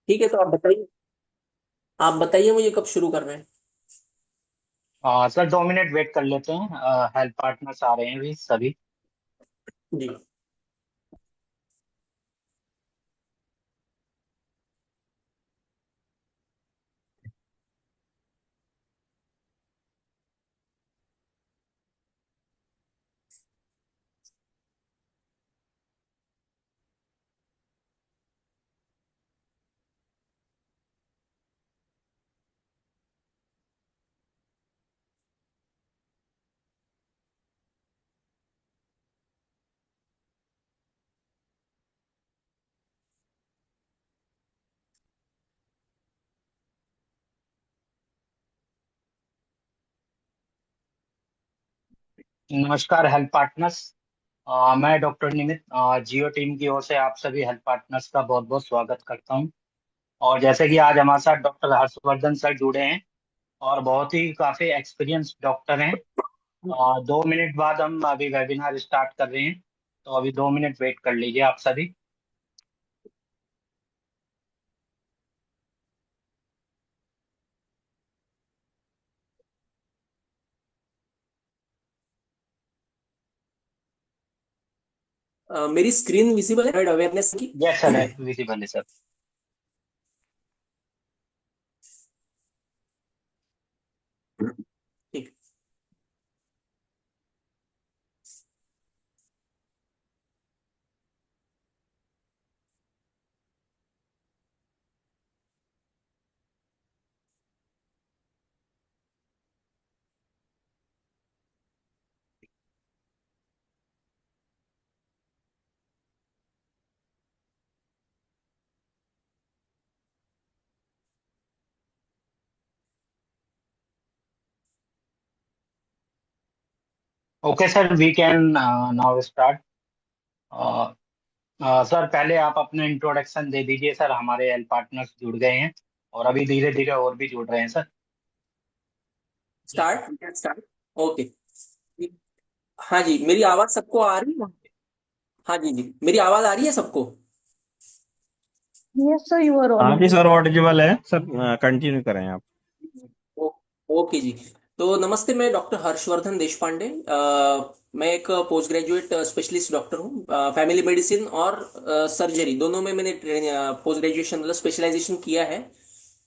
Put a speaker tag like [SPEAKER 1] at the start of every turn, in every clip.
[SPEAKER 1] ठीक है, तो आप बताइए मुझे कब शुरू करना है।
[SPEAKER 2] सर 2 मिनट वेट कर लेते हैं। हेल्थ पार्टनर्स आ रहे हैं अभी सभी।
[SPEAKER 1] जी।
[SPEAKER 2] नमस्कार हेल्थ पार्टनर्स। मैं डॉक्टर निमित जियो टीम की ओर से आप सभी हेल्थ पार्टनर्स का बहुत बहुत स्वागत करता हूं। और जैसे कि आज हमारे साथ डॉक्टर हर्षवर्धन सर जुड़े हैं और बहुत ही काफी एक्सपीरियंस डॉक्टर हैं। 2 मिनट बाद हम अभी वेबिनार स्टार्ट कर रहे हैं, तो अभी 2 मिनट वेट कर लीजिए आप सभी।
[SPEAKER 1] मेरी स्क्रीन विजिबल है अवेयरनेस की।
[SPEAKER 2] यस सर, विजिबल है सर।
[SPEAKER 1] ठीक।
[SPEAKER 2] Okay sir, we can now start. Sir पहले आप अपना इंट्रोडक्शन दे दीजिए सर, हमारे एल पार्टनर्स जुड़ गए हैं और अभी धीरे धीरे और भी जुड़ रहे हैं सर।
[SPEAKER 1] Start start. ओके। हाँ जी, मेरी आवाज सबको आ रही है? हाँ जी जी, मेरी आवाज आ रही है सबको?
[SPEAKER 3] Yes, sir, you are
[SPEAKER 4] हाँ जी
[SPEAKER 3] audible.
[SPEAKER 4] सर, ऑडिबल है सर, कंटिन्यू करें आप।
[SPEAKER 1] ओ, ओके जी। तो नमस्ते, मैं डॉक्टर हर्षवर्धन देशपांडे। मैं एक पोस्ट ग्रेजुएट स्पेशलिस्ट डॉक्टर हूँ। फैमिली मेडिसिन और सर्जरी दोनों में मैंने पोस्ट ग्रेजुएशन मतलब स्पेशलाइजेशन किया है।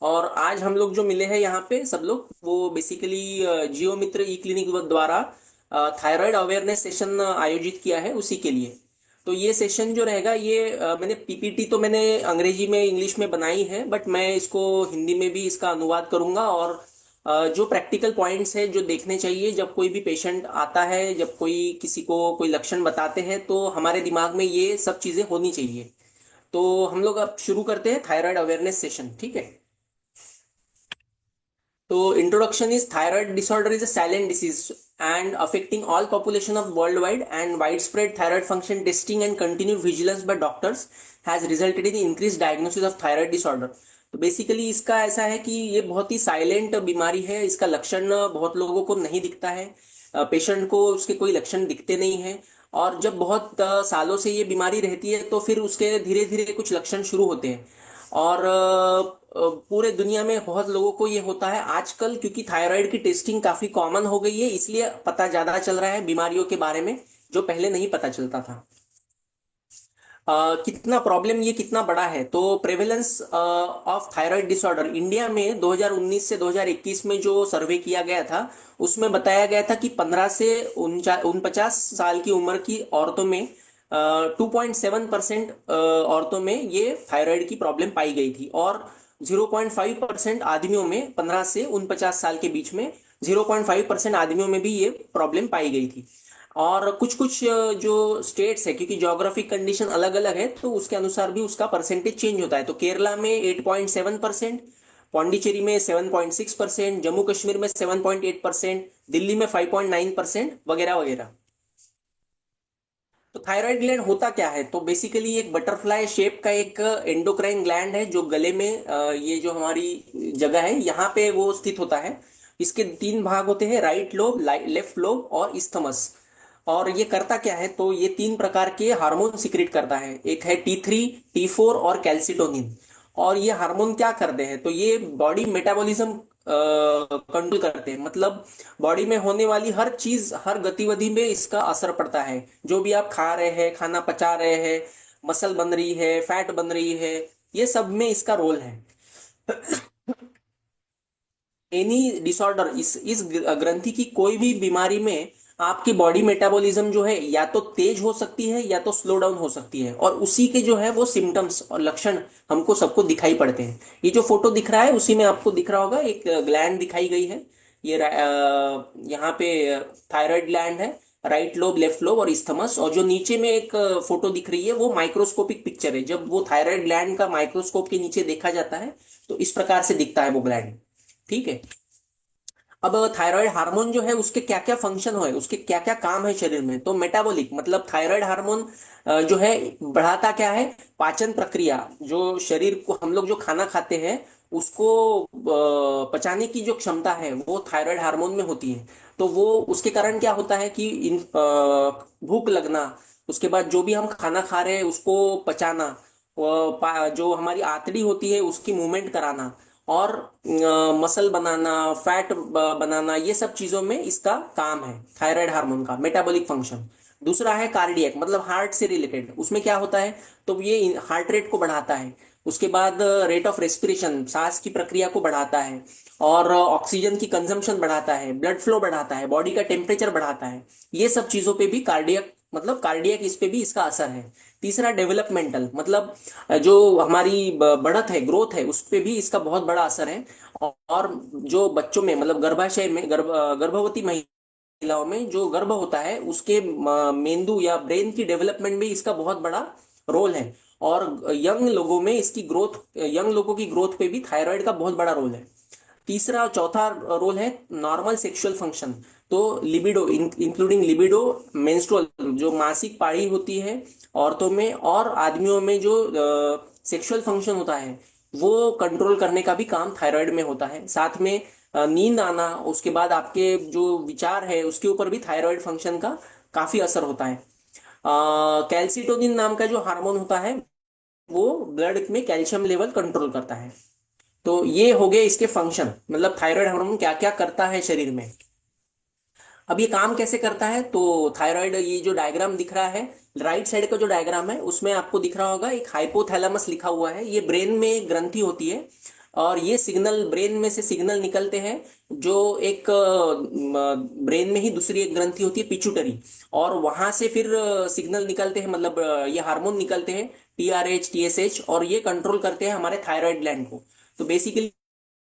[SPEAKER 1] और आज हम लोग जो मिले हैं यहाँ पे सब लोग, वो बेसिकली जियो मित्र ई क्लिनिक द्वारा थायराइड अवेयरनेस सेशन आयोजित किया है, उसी के लिए। तो ये सेशन जो रहेगा ये मैंने पीपीटी तो मैंने अंग्रेजी में इंग्लिश में बनाई है, बट मैं इसको हिंदी में भी इसका अनुवाद करूंगा। और जो प्रैक्टिकल पॉइंट्स है जो देखने चाहिए जब कोई भी पेशेंट आता है, जब कोई किसी को कोई लक्षण बताते हैं, तो हमारे दिमाग में ये सब चीजें होनी चाहिए। तो हम लोग अब शुरू करते हैं थायराइड अवेयरनेस सेशन, ठीक है। तो introduction is thyroid disorder is a silent disease and affecting all population of worldwide, and widespread thyroid function testing and continued vigilance by doctors has resulted in increased diagnosis of thyroid disorder। तो basically इसका ऐसा है कि ये बहुत ही silent बीमारी है, इसका लक्षण बहुत लोगों को नहीं दिखता है। पेशेंट को उसके कोई लक्षण दिखते नहीं है। और जब बहुत सालों से ये बीमारी रहती है तो फिर उसके धीरे धीरे कुछ लक्षण शुरू होते हैं। और पूरे दुनिया में बहुत लोगों को ये होता है आजकल, क्योंकि थायराइड की टेस्टिंग काफी कॉमन हो गई है, इसलिए पता ज्यादा चल रहा है बीमारियों के बारे में, जो पहले नहीं पता चलता था। कितना प्रॉब्लम ये कितना बड़ा है, तो prevalence of thyroid disorder India में 2019 से 2021 में जो सर्वे किया गया था, उसमें बताया गया था कि 15 से 49 साल की उम्र की औरतों में 2.7% औरतों में ये थायराइड की प्रॉब्लम पाई गई थी। और 0.5% आदमियों में, 15 से 49 साल के बीच में 0.5% आदमियों में भी ये प्रॉब्लम पाई गई थी। और कुछ कुछ जो स्टेट्स है, क्योंकि ज्योग्राफिक कंडीशन अलग अलग है, तो उसके अनुसार भी उसका परसेंटेज चेंज होता है। तो केरला में 8.7%, पौंडीचेरी में 7.6%, जम्मू कश्मीर में 7.8%, दिल्ली में 5.9% वगैरह वगैरह। तो थायराइड ग्लैंड होता क्या है, तो बेसिकली एक बटरफ्लाई शेप का एक एंडोक्राइन ग्लैंड है, जो गले में ये जो हमारी जगह है यहाँ पे वो स्थित होता है। इसके तीन भाग होते हैं, राइट लोब, लेफ्ट लोब और इस्थमस। और ये करता क्या है, तो ये तीन प्रकार के हार्मोन सिक्रेट करता है। एक है T3, T4 और कैल्सिटोनिन। और ये हार्मोन क्या करते हैं, तो ये बॉडी मेटाबॉलिज्म कंट्रोल करते हैं। मतलब बॉडी में होने वाली हर चीज, हर गतिविधि में इसका असर पड़ता है। जो भी आप खा रहे हैं, खाना पचा रहे हैं, मसल बन रही है, फैट बन रही है, ये सब में इसका रोल है। एनी डिसऑर्डर, इस ग्रंथि की कोई भी बीमारी में आपकी बॉडी मेटाबॉलिज्म जो है या तो तेज हो सकती है या तो स्लो डाउन हो सकती है, और उसी के जो है वो सिम्टम्स और लक्षण हमको सबको दिखाई पड़ते हैं। ये जो फोटो दिख रहा है उसी में आपको दिख रहा होगा, एक ग्लैंड दिखाई गई है। ये यहाँ पे थायराइड ग्लैंड है, राइट लोब, लेफ्ट लोब और इस्थमस। और जो नीचे में एक फोटो दिख रही है वो माइक्रोस्कोपिक पिक्चर है। जब वो थायराइड ग्लैंड का माइक्रोस्कोप के नीचे देखा जाता है तो इस प्रकार से दिखता है वो ग्लैंड। ठीक है। अब थायराइड हार्मोन जो है उसके क्या क्या फंक्शन है, उसके क्या क्या काम है शरीर में, तो मेटाबॉलिक मतलब थायराइड हार्मोन जो है बढ़ाता क्या है, पाचन प्रक्रिया। जो शरीर को हम लोग जो खाना खाते हैं उसको पचाने की जो क्षमता है वो थायराइड हार्मोन में होती है। तो वो उसके कारण क्या होता है कि भूख लगना, उसके बाद जो भी हम खाना खा रहे हैं उसको पचाना, जो हमारी आंतड़ी होती है उसकी मूवमेंट कराना, और मसल बनाना, फैट बनाना, ये सब चीजों में इसका काम है थायराइड हार्मोन का मेटाबॉलिक फंक्शन। दूसरा है कार्डियक, मतलब हार्ट से रिलेटेड। उसमें क्या होता है, तो ये हार्ट रेट को बढ़ाता है। उसके बाद रेट ऑफ रेस्पिरेशन, सांस की प्रक्रिया को बढ़ाता है। और ऑक्सीजन की कंजम्पशन बढ़ाता है, ब्लड फ्लो बढ़ाता है, बॉडी का टेम्परेचर बढ़ाता है। ये सब चीजों पे भी कार्डियक, मतलब कार्डियक, इस पे भी इसका असर है। तीसरा डेवलपमेंटल, मतलब जो हमारी बढ़त है, ग्रोथ है, उस पे भी इसका बहुत बड़ा असर है। और जो बच्चों में, मतलब गर्भाशय में, गर्भवती महिलाओं में जो गर्भ होता है उसके मेंदु या ब्रेन की डेवलपमेंट में इसका बहुत बड़ा रोल है। और यंग लोगों में इसकी ग्रोथ, यंग लोगों की ग्रोथ पे भी थायराइड का बहुत बड़ा रोल है। तीसरा, चौथा रोल है नॉर्मल सेक्सुअल फंक्शन। तो लिबिडो, इंक्लूडिंग लिबिडो, मेंस्ट्रुअल, जो मासिक पाळी होती है औरतों में और आदमियों में, जो सेक्सुअल फंक्शन होता है वो कंट्रोल करने का भी काम थायराइड में होता है। साथ में नींद आना, उसके बाद आपके जो विचार है उसके ऊपर भी थायराइड फंक्शन का काफी असर होता है। कैल्सिटोनिन नाम का जो हार्मोन होता है वो ब्लड में कैल्शियम लेवल कंट्रोल करता है। तो ये हो गए इसके फंक्शन, मतलब थायराइड हार्मोन क्या क्या करता है शरीर में। अब ये काम कैसे करता है, तो थायराइड, ये जो डायग्राम दिख रहा है, राइट साइड का जो डायग्राम है उसमें आपको दिख रहा होगा एक हाइपोथैलेमस लिखा हुआ है। ये ब्रेन में एक ग्रंथि होती है, और ये सिग्नल, ब्रेन में से सिग्नल निकलते हैं जो एक ब्रेन में ही दूसरी एक ग्रंथि होती है, पिट्यूटरी। और वहां से फिर सिग्नल निकलते हैं, मतलब ये हार्मोन निकलते हैं, टीआरएच, टीएसएच, और ये कंट्रोल करते हैं हमारे थायराइड ग्लैंड को। तो बेसिकली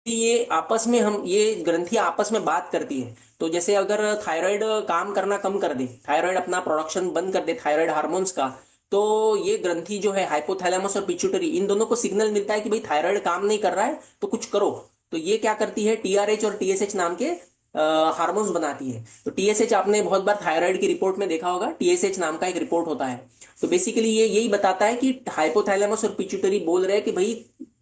[SPEAKER 1] ये आपस में, हम ये ग्रंथियां आपस में बात करती है। तो जैसे अगर थायराइड काम करना कम कर दे, थायराइड अपना प्रोडक्शन बंद कर दे थायराइड हार्मोन्स का, तो ये ग्रंथि जो है हाइपोथैलेमस और पिट्यूटरी, इन दोनों को सिग्नल मिलता है कि भाई थायराइड काम नहीं कर रहा है तो कुछ करो। तो ये क्या करती है, टीआरएच और टीएसएच नाम के हार्मोन्स बनाती है। तो टीएसएच आपने बहुत बार थायराइड की रिपोर्ट में देखा होगा, टीएसएच नाम का एक रिपोर्ट होता है। तो बेसिकली ये यही बताता है कि हाइपोथैलेमस और पिट्यूटरी बोल रहे हैं कि भाई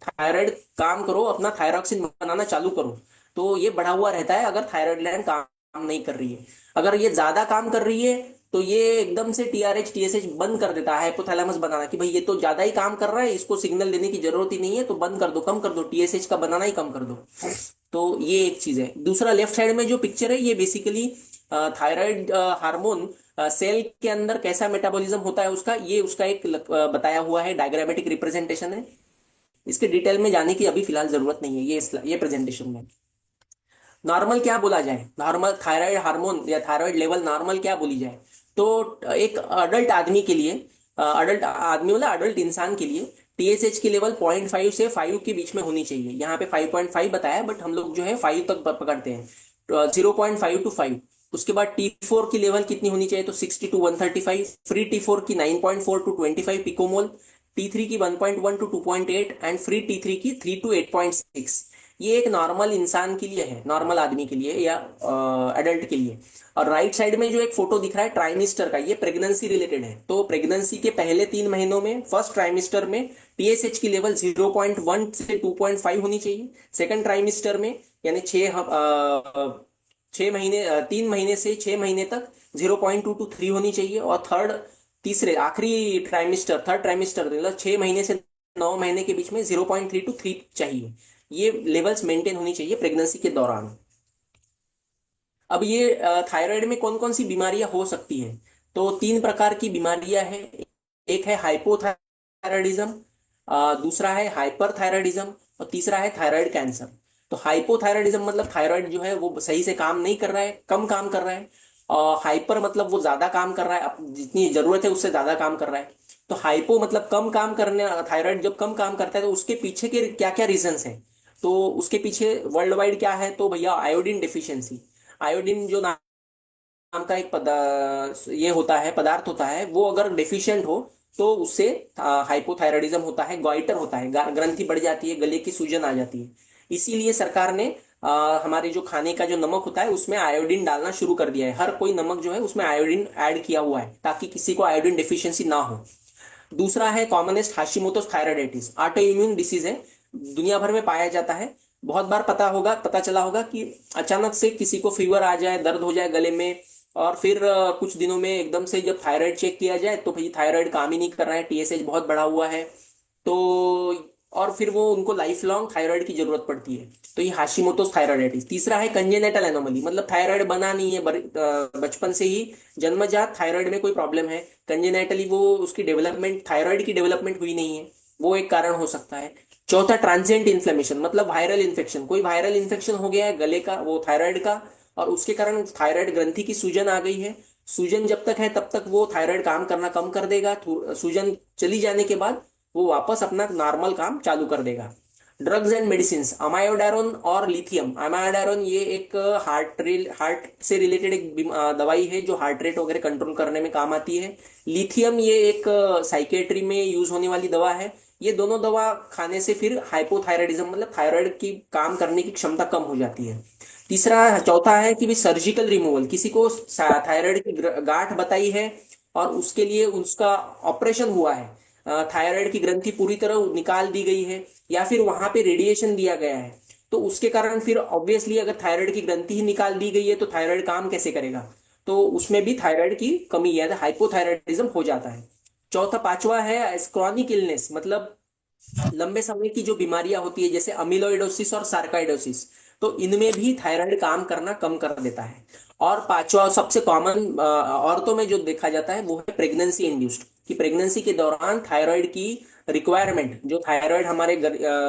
[SPEAKER 1] थायराइड काम करो, अपना थायरॉक्सिन बनाना चालू करो। तो ये बढ़ा हुआ रहता है अगर थायराइड ग्लैंड काम नहीं कर रही है। अगर ये ज्यादा काम कर रही है तो ये एकदम से टीआरएच, टीएसएच बंद कर देता है हाइपोथैलेमस बनाना, कि भाई ये तो ज्यादा ही काम कर रहा है, इसको सिग्नल देने की जरूरत ही नहीं है, तो बंद कर दो, कम कर दो, टीएसएच का बनाना ही कम कर दो। तो ये एक चीज है। दूसरा, लेफ्ट साइड में जो पिक्चर है ये बेसिकली थायराइड हार्मोन सेल के अंदर कैसा मेटाबॉलिज्म होता है उसका, ये उसका एक बताया हुआ है, डायग्रामेटिक रिप्रेजेंटेशन है। इसके डिटेल में जाने की अभी फिलहाल जरूरत नहीं है ये प्रेजेंटेशन में। नॉर्मल क्या बोला जाए, नॉर्मल थायराइड हार्मोन या थायराइड लेवल नॉर्मल क्या बोली जाए, तो एक अडल्ट आदमी के लिए, अडल्ट आदमी मतलब अडल्ट इंसान के लिए टीएसएच की लेवल 0.5 से 5 के बीच में होनी चाहिए। यहाँ पे 5.5 बताया, बट हम लोग जो है 5 तक पकड़ते हैं, 0.5 to 5। उसके बाद T4 की लेवल कितनी होनी चाहिए, तो 60 to 135। फ्री T4 की 9.4 to 25 पिकोमोल। T3 की 1.1 to 2.8 एंड फ्री T3 की 3 to 8.6। ये एक नॉर्मल इंसान के लिए है, नॉर्मल आदमी के लिए या एडल्ट के लिए। और राइट साइड में जो एक फोटो दिख रहा है ट्राइमिस्टर का, ये प्रेगनेंसी रिलेटेड है। तो प्रेगनेंसी के पहले 3 महीनों में, फर्स्ट ट्राइमिस्टर में टीएसएच की लेवल 0.1 से 2.5 होनी चाहिए। सेकंड ट्राइमिस्टर में, यानी 6 महीने, 3 महीने से 6 महीने तक 0.2 to 3 होनी चाहिए। और तीसरे आखिरी ट्राइमिस्टर, थर्ड ट्राइमिस्टर, मतलब 6 महीने से 9 महीने के बीच में 0.3 to 3 चाहिए। ये लेवल्स मेंटेन होनी चाहिए प्रेगनेंसी के दौरान। अब ये थायराइड में कौन कौन सी बीमारियां हो सकती हैं? तो 3 प्रकार की बीमारियां हैं। एक है हाइपोथायराइडिज्म, दूसरा है हाइपरथायराइडिज्म, और तीसरा है थायराइड कैंसर। तो हाइपोथायराइडिज्म मतलब थायराइड जो है वो सही से काम नहीं कर रहा है, कम काम कर रहा है। और हाइपर मतलब वो ज्यादा काम कर रहा है, जितनी जरूरत है उससे ज्यादा काम कर रहा है। तो हाइपो मतलब कम काम करने, थायराइड जब कम काम करता है तो उसके पीछे के क्या क्या रीजंस हैं? तो उसके पीछे वर्ल्ड वाइड क्या है? तो भैया आयोडीन डिफिशियंसी। आयोडीन जो नाम का एक ये होता है, पदार्थ होता है, वो अगर डेफिशिएंट हो तो उससे हाइपोथायराइडिज्म होता है, गॉइटर होता है, ग्रंथि बढ़ जाती है, गले की सूजन आ जाती है। इसीलिए सरकार ने हमारे जो खाने का जो नमक होता है उसमें आयोडीन डालना शुरू कर दिया है। हर कोई नमक जो है उसमें आयोडीन ऐड किया हुआ है ताकि किसी को आयोडीन डिफिशियंसी ना हो। दूसरा है commonest Hashimoto's thyroiditis, autoimmune disease है, दुनिया भर में पाया जाता है। बहुत बार पता चला होगा कि अचानक से किसी को फीवर आ जाए, दर्द हो जाए गले में, और फिर कुछ दिनों में एकदम से जब थायराइड चेक किया जाए तो भाई थायराइड काम ही नहीं कर रहा है, टीएसएच बहुत बढ़ा हुआ है। तो और फिर वो उनको लाइफ लॉन्ग थायराइड की जरूरत पड़ती है। तो ये हाशिमोटोस थायराइडाइटिस। तीसरा है कंजेनेटल एनोमली, मतलब थायराइड बना नहीं है, बचपन से ही जन्मजात थायराइड में कोई प्रॉब्लम है, कंजेनेटली वो उसकी डेवलपमेंट, थायराइड की डेवलपमेंट हुई नहीं है, वो एक कारण हो सकता है। चौथा ट्रांजिएंट इन्फ्लेमेशन, मतलब वायरल इन्फेक्शन, कोई वायरल इन्फेक्शन हो गया है गले का, वो थायराइड का, और उसके कारण थायराइड ग्रंथि की सूजन आ गई है। सूजन जब तक है तब तक वो थायराइड काम करना कम कर देगा, सूजन चली जाने के बाद वो वापस अपना नॉर्मल काम चालू कर देगा। ड्रग्स एंड मेडिसिन, अमायोडारोन और लिथियम। अमायोडारोन ये एक हार्ट से रिलेटेड एक दवाई है जो हार्ट रेट वगैरह कंट्रोल करने में काम आती है। लिथियम ये एक साइकेट्री में यूज होने वाली दवा है। ये दोनों दवा खाने से फिर हाइपोथायराइडिज्म मतलब थायराइड की काम करने की क्षमता कम हो जाती है। तीसरा चौथा है कि भी सर्जिकल रिमूवल, किसी को थायराइड की गांठ बताई है और उसके लिए उसका ऑपरेशन हुआ है, थायराइड की ग्रंथि पूरी तरह निकाल दी गई है, या फिर वहां पे रेडिएशन दिया गया है, तो उसके कारण फिर ऑब्वियसली अगर थायराइड की ग्रंथि ही निकाल दी गई है तो थायराइड काम कैसे करेगा? तो उसमें भी थायराइड की कमी या हाइपोथायराइडिज्म हो जाता है। चौथा पांचवा है क्रॉनिक इलनेस, मतलब लंबे समय की जो बीमारियां होती है जैसे अमिलोइडोसिस और सार्काइडोसिस, तो इनमें भी थायराइड काम करना कम कर देता है। और पांचवा सबसे कॉमन औरतों में जो देखा जाता है वो है प्रेगनेंसी इंड्यूस्ड, कि प्रेगनेंसी के दौरान थायराइड की रिक्वायरमेंट, जो थायराइड हमारे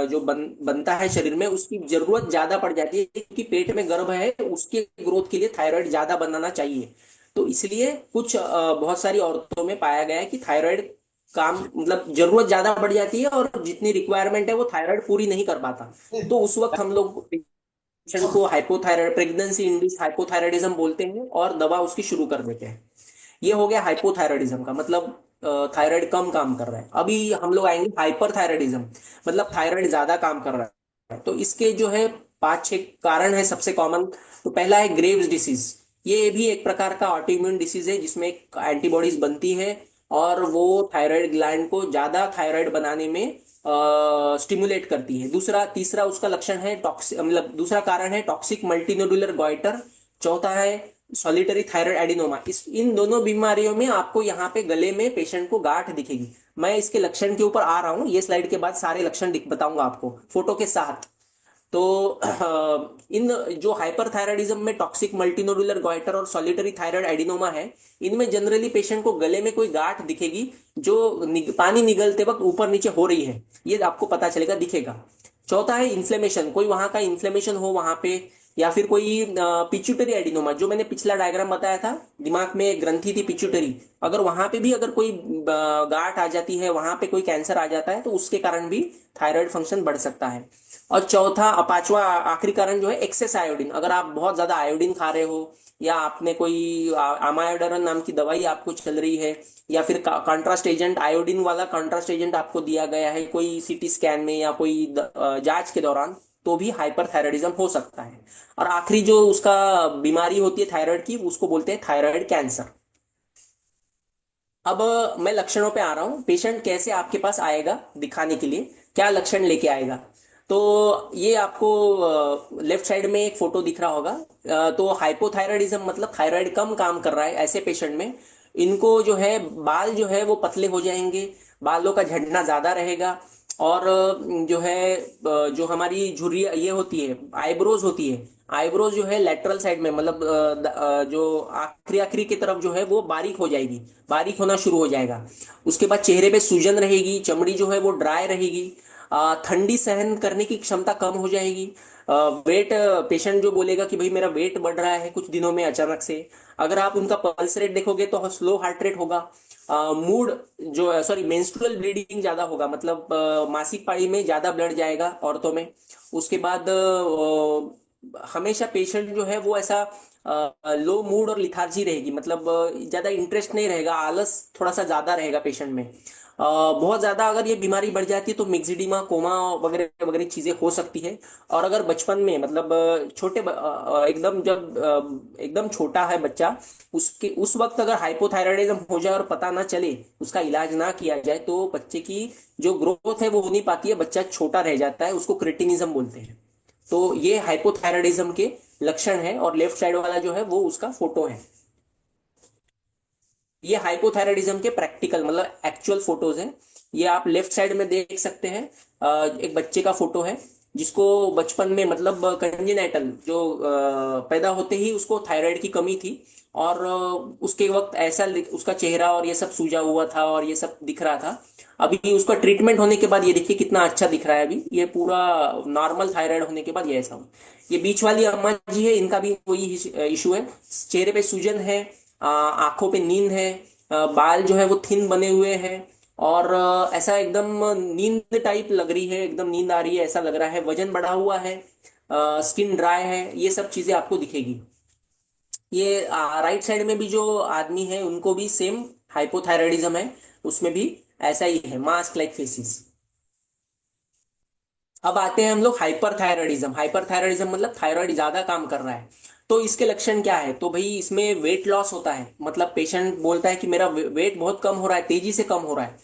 [SPEAKER 1] जो बनता है शरीर में, उसकी जरूरत ज्यादा पड़ जाती है, कि पेट में गर्भ है उसके ग्रोथ के लिए थायराइड ज्यादा बनाना चाहिए। तो इसलिए कुछ बहुत सारी औरतों में पाया गया है कि थायराइड काम मतलब जरूरत ज्यादा बढ़ जाती है और जितनी रिक्वायरमेंट है वो थायराइड पूरी नहीं कर पाता। तो उस वक्त हम लोग पेशेंट को हाइपोथायराइड, प्रेगनेंसी इंड्यूस्ड हाइपोथायराइडिज्म बोलते हैं और दवा उसकी शुरू कर देते हैं। ये हो गया हाइपोथायराइडिज्म का मतलब, थायराइड कम काम कर रहा है। अभी हम लोग आएंगे हाइपरथायराइडिज्म, मतलब थायराइड ज्यादा काम कर रहा है। तो इसके जो है 5-6 कारण है सबसे कॉमन। तो पहला है ग्रेव्स डिसीज। ये भी एक प्रकार का ऑटोइम्यून डिसीज है जिसमें एंटीबॉडीज बनती है और वो थायराइड ग्लैंड को ज्यादा थायराइड बनाने में स्टिमुलेट करती है। दूसरा तीसरा उसका लक्षण है टॉक्सिक, मतलब दूसरा कारण है टॉक्सिक मल्टीनोडुलर गॉइटर। चौथा है सॉलिटरी थायराइड एडिनोमा। इस इन दोनों बीमारियों में आपको यहाँ पे गले में पेशेंट को गांठ दिखेगी। मैं इसके लक्षण के ऊपर आ रहा हूँ, ये स्लाइड के बाद सारे लक्षण बताऊंगा आपको फोटो के साथ। तो इन जो हाइपरथायराइडिज्म में टॉक्सिक मल्टीनोडुलर गॉइटर और सॉलिटरी थायराइड एडिनोमा है, इनमें जनरली पेशेंट को गले में कोई गांठ दिखेगी जो पानी निगलते वक्त ऊपर नीचे हो रही है, ये आपको पता चलेगा, दिखेगा। चौथा है इन्फ्लेमेशन, कोई वहां का इन्फ्लेमेशन हो वहां पे, या फिर कोई पिट्यूटरी एडिनोमा, जो मैंने पिछला डायग्राम बताया था, दिमाग में एक ग्रंथि थी पिट्यूटरी, अगर वहां पे भी अगर कोई गांठ आ जाती है, वहां पे कोई कैंसर आ जाता है, तो उसके कारण भी थायराइड फंक्शन बढ़ सकता है। और चौथा पांचवा आखिरी कारण जो है एक्सेस आयोडीन, अगर आप बहुत ज्यादा आयोडीन खा रहे हो, या आपने कोई अमायोडारन नाम की दवाई आपको चल रही है, या फिर कॉन्ट्रास्ट एजेंट, आयोडीन वाला कॉन्ट्रास्ट एजेंट आपको दिया गया है कोई सीटी स्कैन में या कोई जांच के दौरान, तो भी हाइपरथायराइडिज्म हो सकता है। और आखिरी जो उसका बीमारी होती है थायराइड की, उसको बोलते हैं थायराइड कैंसर। अब मैं लक्षणों पे आ रहा हूँ, पेशेंट कैसे आपके पास आएगा दिखाने के लिए, क्या लक्षण लेके आएगा। तो ये आपको लेफ्ट साइड में एक फोटो दिख रहा होगा। तो हाइपोथायराइडिज्म मतलब थायराइड कम काम कर रहा है, ऐसे पेशेंट में इनको जो है बाल जो है वो पतले हो जाएंगे, बालों का झड़ना ज्यादा रहेगा, और जो है जो हमारी झुर्रियाँ ये होती है, आईब्रोज होती है, आईब्रोज जो है लेटरल साइड में, मतलब जो आखिरी आखिरी की तरफ जो है वो बारीक हो जाएगी, बारीक होना शुरू हो जाएगा। उसके बाद चेहरे पे सूजन रहेगी, चमड़ी जो है वो ड्राई रहेगी, ठंडी सहन करने की क्षमता कम हो जाएगी। वेट, पेशेंट जो बोलेगा कि भाई मेरा वेट बढ़ रहा है कुछ दिनों में अचानक से। अगर आप उनका पल्स रेट देखोगे तो स्लो हार्ट रेट होगा। मूड जो, सॉरी, मेंस्ट्रुअल ब्लीडिंग ज्यादा होगा, मतलब मासिक पाळी में ज्यादा ब्लड जाएगा औरतों में। उसके बाद हमेशा पेशेंट जो है वो ऐसा लो मूड और लिथार्जी रहेगी, मतलब ज्यादा इंटरेस्ट नहीं रहेगा, आलस थोड़ा सा ज्यादा रहेगा पेशेंट में। बहुत ज्यादा अगर ये बीमारी बढ़ जाती है तो मिक्सिडीमा, कोमा वगैरह वगैरह चीजें हो सकती है। और अगर बचपन में, मतलब एकदम जब एकदम छोटा है बच्चा, उसके उस वक्त अगर हाइपोथायराइडिज्म हो जाए और पता ना चले, उसका इलाज ना किया जाए, तो बच्चे की जो ग्रोथ है वो हो नहीं पाती है, बच्चा छोटा रह जाता है, उसको क्रिटिनिज्म बोलते हैं। तो ये हाइपोथायराइडिज्म के लक्षण है, और लेफ्ट साइड वाला जो है वो उसका फोटो है। ये हाइपोथायराइडिज्म के प्रैक्टिकल, मतलब एक्चुअल फोटोज हैं। ये आप लेफ्ट साइड में देख सकते हैं। एक बच्चे का फोटो है जिसको बचपन में, मतलब कंजेनाइटल जो पैदा होते ही उसको थायराइड की कमी थी, और उसके वक्त ऐसा उसका चेहरा और ये सब सूजा हुआ था और ये सब दिख रहा था। अभी उसका ट्रीटमेंट होने के बाद ये देखिए कितना अच्छा दिख रहा है, अभी ये पूरा नॉर्मल थायराइड होने के बाद ये ऐसा हो। ये बीच वाली अम्मा जी है, इनका भी वही इशू है। चेहरे पे सूजन है, आंखों पे नींद है, बाल जो है वो थिन बने हुए हैं, और ऐसा एकदम नींद टाइप लग रही है, एकदम नींद आ रही है ऐसा लग रहा है, वजन बढ़ा हुआ है, स्किन ड्राई है, ये सब चीजें आपको दिखेगी। ये राइट साइड में भी जो आदमी है उनको भी सेम हाइपोथायराइडिज्म है, उसमें भी ऐसा ही है, मास्क लाइक फेसिस। अब आते हैं हम लोग हाइपरथायराइडिज्म। हाइपरथायराइडिज्म मतलब थायराइड ज्यादा काम कर रहा है। तो इसके लक्षण क्या है? तो भाई इसमें वेट लॉस होता है, मतलब पेशेंट बोलता है कि मेरा वेट बहुत कम हो रहा है, तेजी से कम हो रहा है।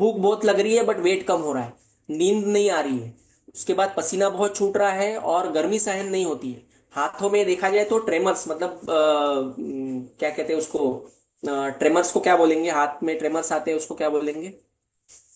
[SPEAKER 1] भूख बहुत लग रही है बट वेट कम हो रहा है। नींद नहीं आ रही है। उसके बाद पसीना बहुत छूट रहा है और गर्मी सहन नहीं होती है। हाथों में देखा जाए तो ट्रेमर्स, मतलब क्या कहते हैं उसको, ट्रेमर्स को क्या बोलेंगे, हाथ में ट्रेमर्स आते हैं उसको क्या बोलेंगे?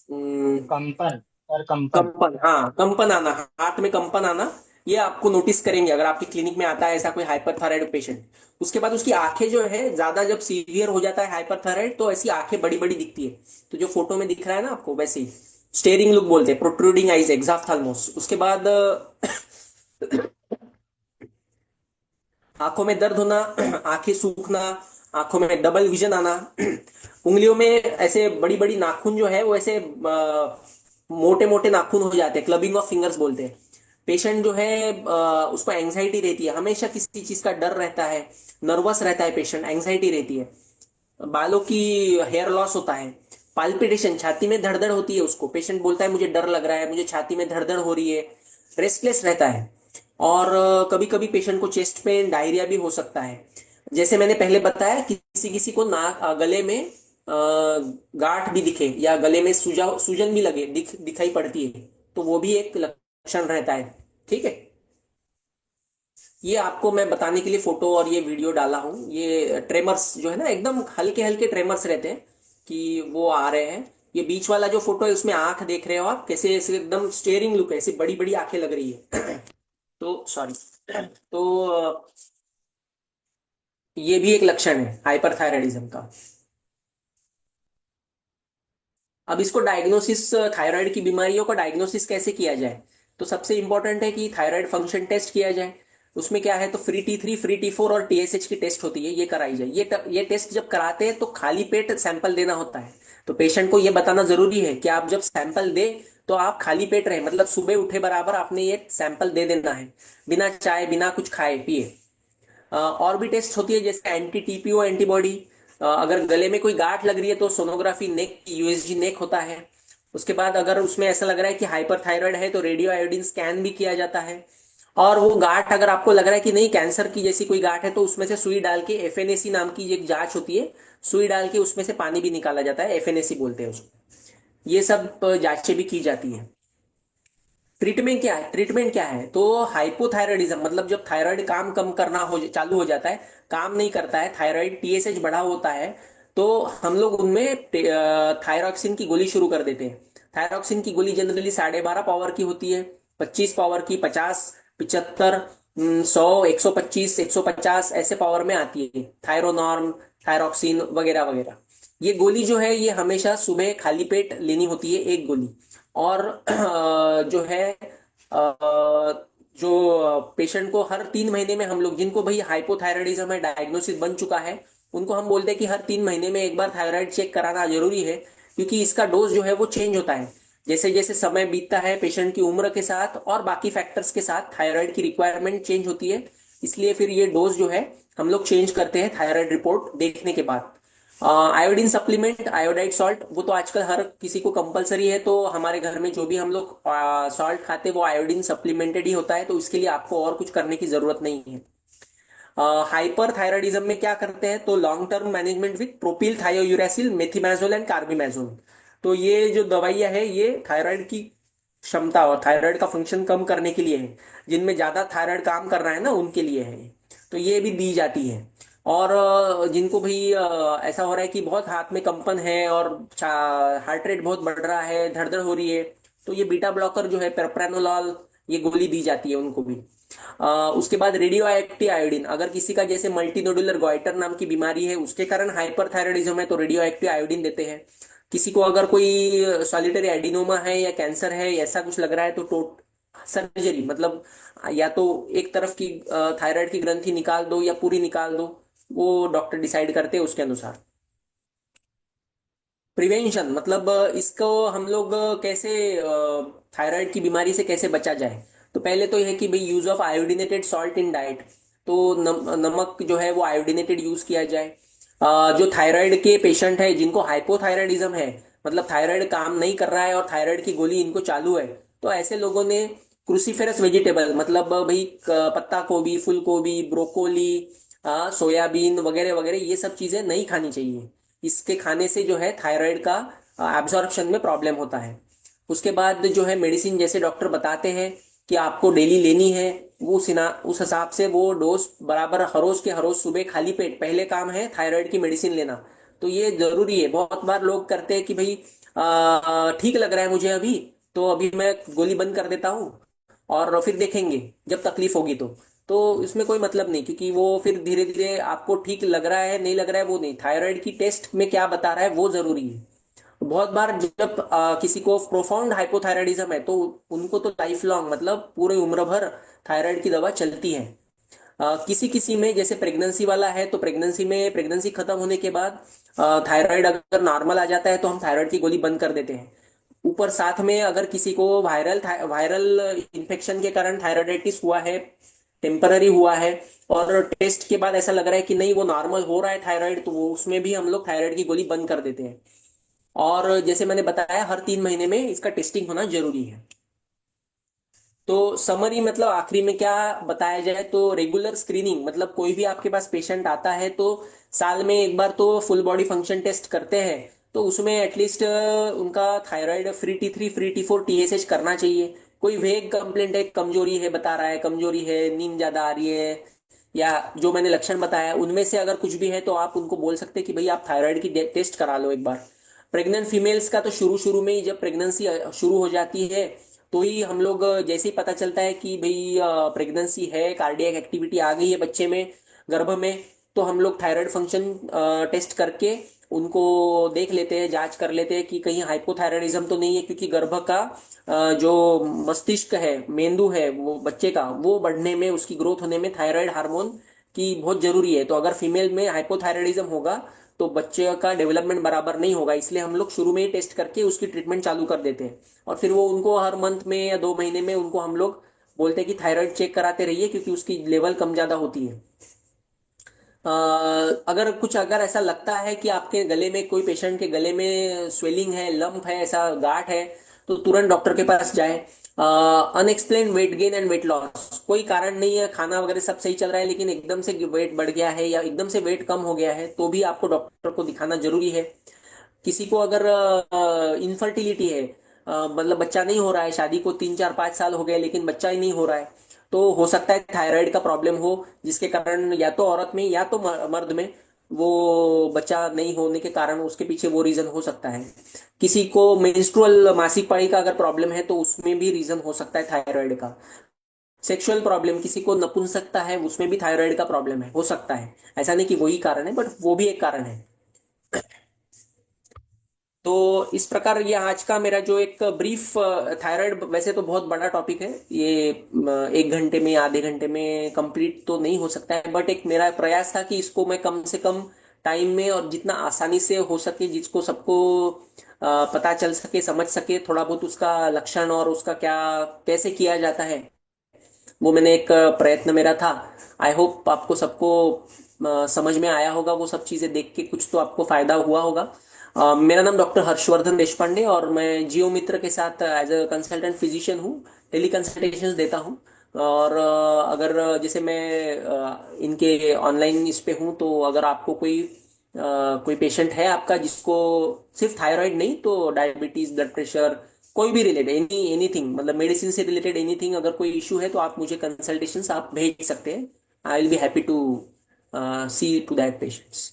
[SPEAKER 2] कंपन, सर कंपन।
[SPEAKER 1] कंपन, हाँ, कंपन आना, हाथ में कंपन आना, ये आपको नोटिस करेंगे अगर आपकी क्लिनिक में आता है ऐसा कोई हाइपरथायराइड पेशेंट। उसके बाद उसकी आंखें जो है, ज्यादा जब सीवियर हो जाता है हाइपरथायराइड तो ऐसी आंखें बड़ी बड़ी दिखती है। तो जो फोटो में दिख रहा है ना आपको, वैसे ही स्टेरिंग लुक बोलते हैं, प्रोट्रूडिंग आईज, एक्साफ्थाल्मोस। उसके बाद आंखों में दर्द होना, आंखें सूखना, आंखों में डबल विजन आना, उंगलियों में ऐसे बड़ी बड़ी नाखून जो है वो ऐसे मोटे मोटे नाखून हो जाते हैं, क्लबिंग ऑफ फिंगर्स बोलते हैं। पेशेंट जो है उसको एंग्जाइटी रहती है, हमेशा किसी चीज का डर रहता है, नर्वस रहता है पेशेंट, एंग्जाइटी रहती है। बालों की हेयर लॉस होता है। पाल्पिटेशन, छाती में धड़धड़ होती है, उसको पेशेंट बोलता है मुझे डर लग रहा है, मुझे छाती में धड़धड़ हो रही है। रेस्टलेस रहता है। और कभी कभी पेशेंट को चेस्ट पेन, डायरिया भी हो सकता है। जैसे मैंने पहले बताया, किसी किसी को नाक, गले में गांठ भी दिखे, या गले में सूजन भी लगे, दिखाई पड़ती है, तो वो भी एक लक्षण रहता है। ठीक है। ये आपको मैं बताने के लिए फोटो और ये वीडियो डाला हूँ। ये ट्रेमर्स जो है ना, एकदम हल्के हल्के ट्रेमर्स रहते हैं कि वो आ रहे हैं। ये बीच वाला जो फोटो है उसमें आंख देख रहे हो आप, कैसे ऐसे एकदम स्टेयरिंग लुक है, ऐसी बड़ी बड़ी आंखें लग रही है। तो सॉरी, तो ये भी एक लक्षण है हाइपरथायराइडिज्म का। अब इसको डायग्नोसिस, थायराइड की बीमारियों का डायग्नोसिस कैसे किया जाए? तो सबसे इंपॉर्टेंट है कि थायराइड फंक्शन टेस्ट किया जाए। उसमें क्या है, तो फ्री T3, फ्री T4 और TSH की टेस्ट होती है, ये कराई जाए। ये टेस्ट जब कराते हैं तो खाली पेट सैंपल देना होता है। तो पेशेंट को ये बताना जरूरी है कि आप जब सैंपल दे तो आप खाली पेट रहे, मतलब सुबह उठे बराबर आपने ये सैंपल दे देना है, बिना चाय बिना कुछ खाए पिए। और भी टेस्ट होती है जैसे एंटी TPO एंटीबॉडी। अगर गले में कोई गांठ लग रही है तो सोनोग्राफी नेक, USG नेक होता है। उसके बाद अगर उसमें ऐसा लग रहा है कि हाइपरथायराइड है तो रेडियो आयोडीन स्कैन भी किया जाता है। और वो गांठ अगर आपको लग रहा है कि नहीं, कैंसर की जैसी कोई गांठ है, तो उसमें से सुई डाल के, FNAC नाम की एक जांच होती है, सुई डाल के उसमें से पानी भी निकाला जाता है, FNAC बोलते हैं उसको। ये सब जांचें भी की जाती है। ट्रीटमेंट क्या है? तो हाइपोथायराइडिज्म मतलब जब थायराइड काम कम करना चालू हो जाता है, काम नहीं करता है, थायराइड TSH बढ़ा होता है, तो हम लोग उनमें थायरॉक्सिन की गोली शुरू कर देते हैं। थायरॉक्सिन की गोली जनरली 12.5 पावर की होती है, 25 पावर की, 50, 75, 100, 125, 150 ऐसे पावर में आती है थायरोनॉर्म, थायरॉक्सिन वगैरह वगैरह। ये गोली जो है ये हमेशा सुबह खाली पेट लेनी होती है, एक गोली। और जो है जो पेशेंट को हर 3 महीने में हम लोग, जिनको भाई हाइपोथायराइडिज्म है, डायग्नोसिस बन चुका है, उनको हम बोलते हैं कि हर 3 महीने में एक बार थायराइड चेक कराना जरूरी है, क्योंकि इसका डोज जो है वो चेंज होता है जैसे जैसे समय बीतता है, पेशेंट की उम्र के साथ और बाकी फैक्टर्स के साथ थायराइड की रिक्वायरमेंट चेंज होती है। इसलिए फिर ये डोज जो है हम लोग चेंज करते हैं थायराइड रिपोर्ट देखने के बाद। आयोडीन सप्लीमेंट, आयोडाइड सॉल्ट, वो तो आजकल हर किसी को कंपलसरी है, तो हमारे घर में जो भी हम लोग सॉल्ट खाते हैं वो आयोडीन सप्लीमेंटेड ही होता है, तो इसके लिए आपको और कुछ करने की जरूरत नहीं है। हाइपर थायराइडिज्म में क्या करते हैं, तो long term management with propylthiouracil, methimazole and carbimazole. तो ये जो दवाइयां है ये थायराइड की क्षमता और थायराइड का फंक्शन कम करने के लिए है, जिनमें ज्यादा थायराइड काम कर रहा है ना उनके लिए है। तो ये भी दी जाती है। और जिनको भी ऐसा हो रहा है कि बहुत हाथ में कंपन है और हार्ट रेट बहुत बढ़ रहा है, धड़धड़ हो रही है, तो ये बीटा ब्लॉकर जो है पेप्रानोलॉल, ये गोली दी जाती है उनको भी। उसके बाद रेडियो एक्टिव आयोडीन, अगर किसी का जैसे मल्टी नोडुलर गॉइटर नाम की बीमारी है, उसके कारण हाइपरथायराइडिज्म है, तो रेडियो एक्टिव आयोडीन देते हैं। किसी को अगर कोई सॉलिटरी एडिनोमा है या कैंसर है या ऐसा कुछ लग रहा है, तो सर्जरी, मतलब या तो एक तरफ की थायराइड की ग्रंथि निकाल दो या पूरी निकाल दो, वो डॉक्टर डिसाइड करते हैं उसके अनुसार। प्रिवेंशन मतलब इसको हम लोग कैसे थायराइड की बीमारी से कैसे बचा जाए। तो पहले तो यह है कि भाई use of iodinated salt in diet, तो नमक जो है वो आयोडीनेटेड यूज किया जाए। जो थायराइड के पेशेंट है जिनको हाइपोथायराइडिज्म है, मतलब थायराइड काम नहीं कर रहा है और थायराइड की गोली इनको चालू है, तो ऐसे लोगों ने क्रूसीफेरस वेजिटेबल, मतलब भाई पत्ता गोभी, फूल गोभी, ब्रोकोली, सोयाबीन वगैरह वगैरह, ये सब चीजें नहीं खानी चाहिए। इसके खाने से जो है थायराइड का एब्जॉर्प्शन में प्रॉब्लम होता है। उसके बाद जो है मेडिसिन जैसे डॉक्टर बताते हैं कि आपको डेली लेनी है, वो सिना उस हिसाब से वो डोज बराबर हर रोज के हर रोज सुबह खाली पेट पहले काम है थायराइड की मेडिसिन लेना। तो ये जरूरी है। बहुत बार लोग करते हैं कि भाई ठीक लग रहा है मुझे अभी, तो अभी मैं गोली बंद कर देता हूँ और फिर देखेंगे जब तकलीफ होगी तो इसमें कोई मतलब नहीं, क्योंकि वो फिर धीरे धीरे आपको ठीक लग रहा है नहीं लग रहा है वो नहीं, थायराइड की टेस्ट में क्या बता रहा है वो जरूरी है। बहुत बार जब किसी को प्रोफाउंड हाइपोथायराइडिज्म है, तो उनको तो लाइफ लॉन्ग, मतलब पूरे उम्र भर थायराइड की दवा चलती है। किसी किसी में जैसे प्रेगनेंसी वाला है, तो प्रेगनेंसी में प्रेगनेंसी खत्म होने के बाद थायराइड अगर नॉर्मल आ जाता है तो हम थायराइड की गोली बंद कर देते हैं। ऊपर साथ में अगर किसी को वायरल इन्फेक्शन के कारण थायराइडाइटिस हुआ है, टेम्पररी हुआ है, और टेस्ट के बाद ऐसा लग रहा है कि नहीं वो नॉर्मल हो रहा है थायराइड, तो वो उसमें भी हम लोग थायराइड की गोली बंद कर देते हैं। और जैसे मैंने बताया हर 3 महीने में इसका टेस्टिंग होना जरूरी है। तो समरी मतलब आखिरी में क्या बताया जाए, तो रेगुलर स्क्रीनिंग, मतलब कोई भी आपके पास पेशेंट आता है तो साल में एक बार तो फुल बॉडी फंक्शन टेस्ट करते हैं, तो उसमें एटलीस्ट उनका thyroid free T3, free T4, TSH करना चाहिए। कोई वेग कंप्लेंट है, कमजोरी है बता रहा है, कमजोरी है, नींद ज्यादा आ रही है, या जो मैंने लक्षण बताया उनमें से अगर कुछ भी है, तो आप उनको बोल सकते हैं कि भाई आप थायराइड की टेस्ट करा लो एक बार। प्रेग्नेंट फीमेल्स का तो शुरू शुरू में ही, जब प्रेगनेंसी शुरू हो जाती है, तो ही हम लोग जैसे ही पता चलता है कि भाई प्रेगनेंसी है, कार्डियक एक्टिविटी आ गई है बच्चे में, गर्भ में, तो हम लोग थायराइड फंक्शन टेस्ट करके उनको देख लेते हैं, जांच कर लेते हैं कि कहीं हाइपोथायराइडिज्म तो नहीं है, क्योंकि गर्भ का जो मस्तिष्क है, मेंदु है वो बच्चे का, वो बढ़ने में, उसकी ग्रोथ होने में थायराइड हार्मोन की बहुत जरूरी है। तो अगर फीमेल में हाइपोथायराइडिज्म होगा तो बच्चे का डेवलपमेंट बराबर नहीं होगा, इसलिए हम लोग शुरू में ही टेस्ट करके उसकी ट्रीटमेंट चालू कर देते हैं। और फिर वो उनको हर मंथ में या 2 महीने में उनको हम लोग बोलते हैं कि थायराइड चेक कराते रहिए, क्योंकि उसकी लेवल कम ज्यादा होती है। अगर ऐसा लगता है कि आपके गले में, कोई पेशेंट के गले में स्वेलिंग है, लंप है, ऐसा गांठ है, तो तुरंत डॉक्टर के पास जाए। Unexplained weight gain and weight loss, कोई कारण नहीं है, खाना वगैरह सब सही चल रहा है, लेकिन एकदम से वेट बढ़ गया है या एकदम से वेट कम हो गया है, तो भी आपको डॉक्टर को दिखाना जरूरी है। किसी को अगर इनफर्टिलिटी है, मतलब बच्चा नहीं हो रहा है, शादी को 3 4 5 साल हो गए लेकिन बच्चा ही नहीं हो रहा है, तो हो सकता है थायराइड का प्रॉब्लम हो, जिसके कारण या तो औरत में या तो मर्द में वो बच्चा नहीं होने के कारण उसके पीछे वो रीजन हो सकता है। किसी को मेंस्ट्रुअल मासिक पाळी का अगर प्रॉब्लम है तो उसमें भी रीजन हो सकता है थायराइड का। सेक्सुअल प्रॉब्लम, किसी को नपुंसकता है उसमें भी थायराइड का प्रॉब्लम है, हो सकता है। ऐसा नहीं कि वही कारण है, बट वो भी एक कारण है। तो इस प्रकार ये आज का मेरा जो एक ब्रीफ, थायराइड वैसे तो बहुत बड़ा टॉपिक है ये, 1 घंटे में आधे घंटे में कंप्लीट तो नहीं हो सकता है, बट एक मेरा प्रयास था कि इसको मैं कम से कम टाइम में और जितना आसानी से हो सके, जिसको सबको पता चल सके, समझ सके थोड़ा बहुत उसका लक्षण और उसका क्या कैसे किया जाता है, वो मैंने एक प्रयत्न मेरा था। आई होप आपको सबको समझ में आया होगा, वो सब चीजें देख के कुछ तो आपको फायदा हुआ होगा। मेरा नाम डॉक्टर हर्षवर्धन देशपांडे और मैं जियो मित्र के साथ एज अ कंसल्टेंट फिजिशियन हूँ। टेली कंसल्टेशंस देता हूँ। और अगर जैसे मैं इनके ऑनलाइन इस पे हूँ, तो अगर आपको कोई पेशेंट है आपका जिसको सिर्फ थायराइड नहीं तो डायबिटीज, ब्लड प्रेशर, कोई भी रिलेटेड एनीथिंग, मतलब मेडिसिन से रिलेटेड एनीथिंग, अगर कोई इशू है तो आप मुझे कंसल्टेशंस आप भेज सकते हैं। I will be happy to see to that patients.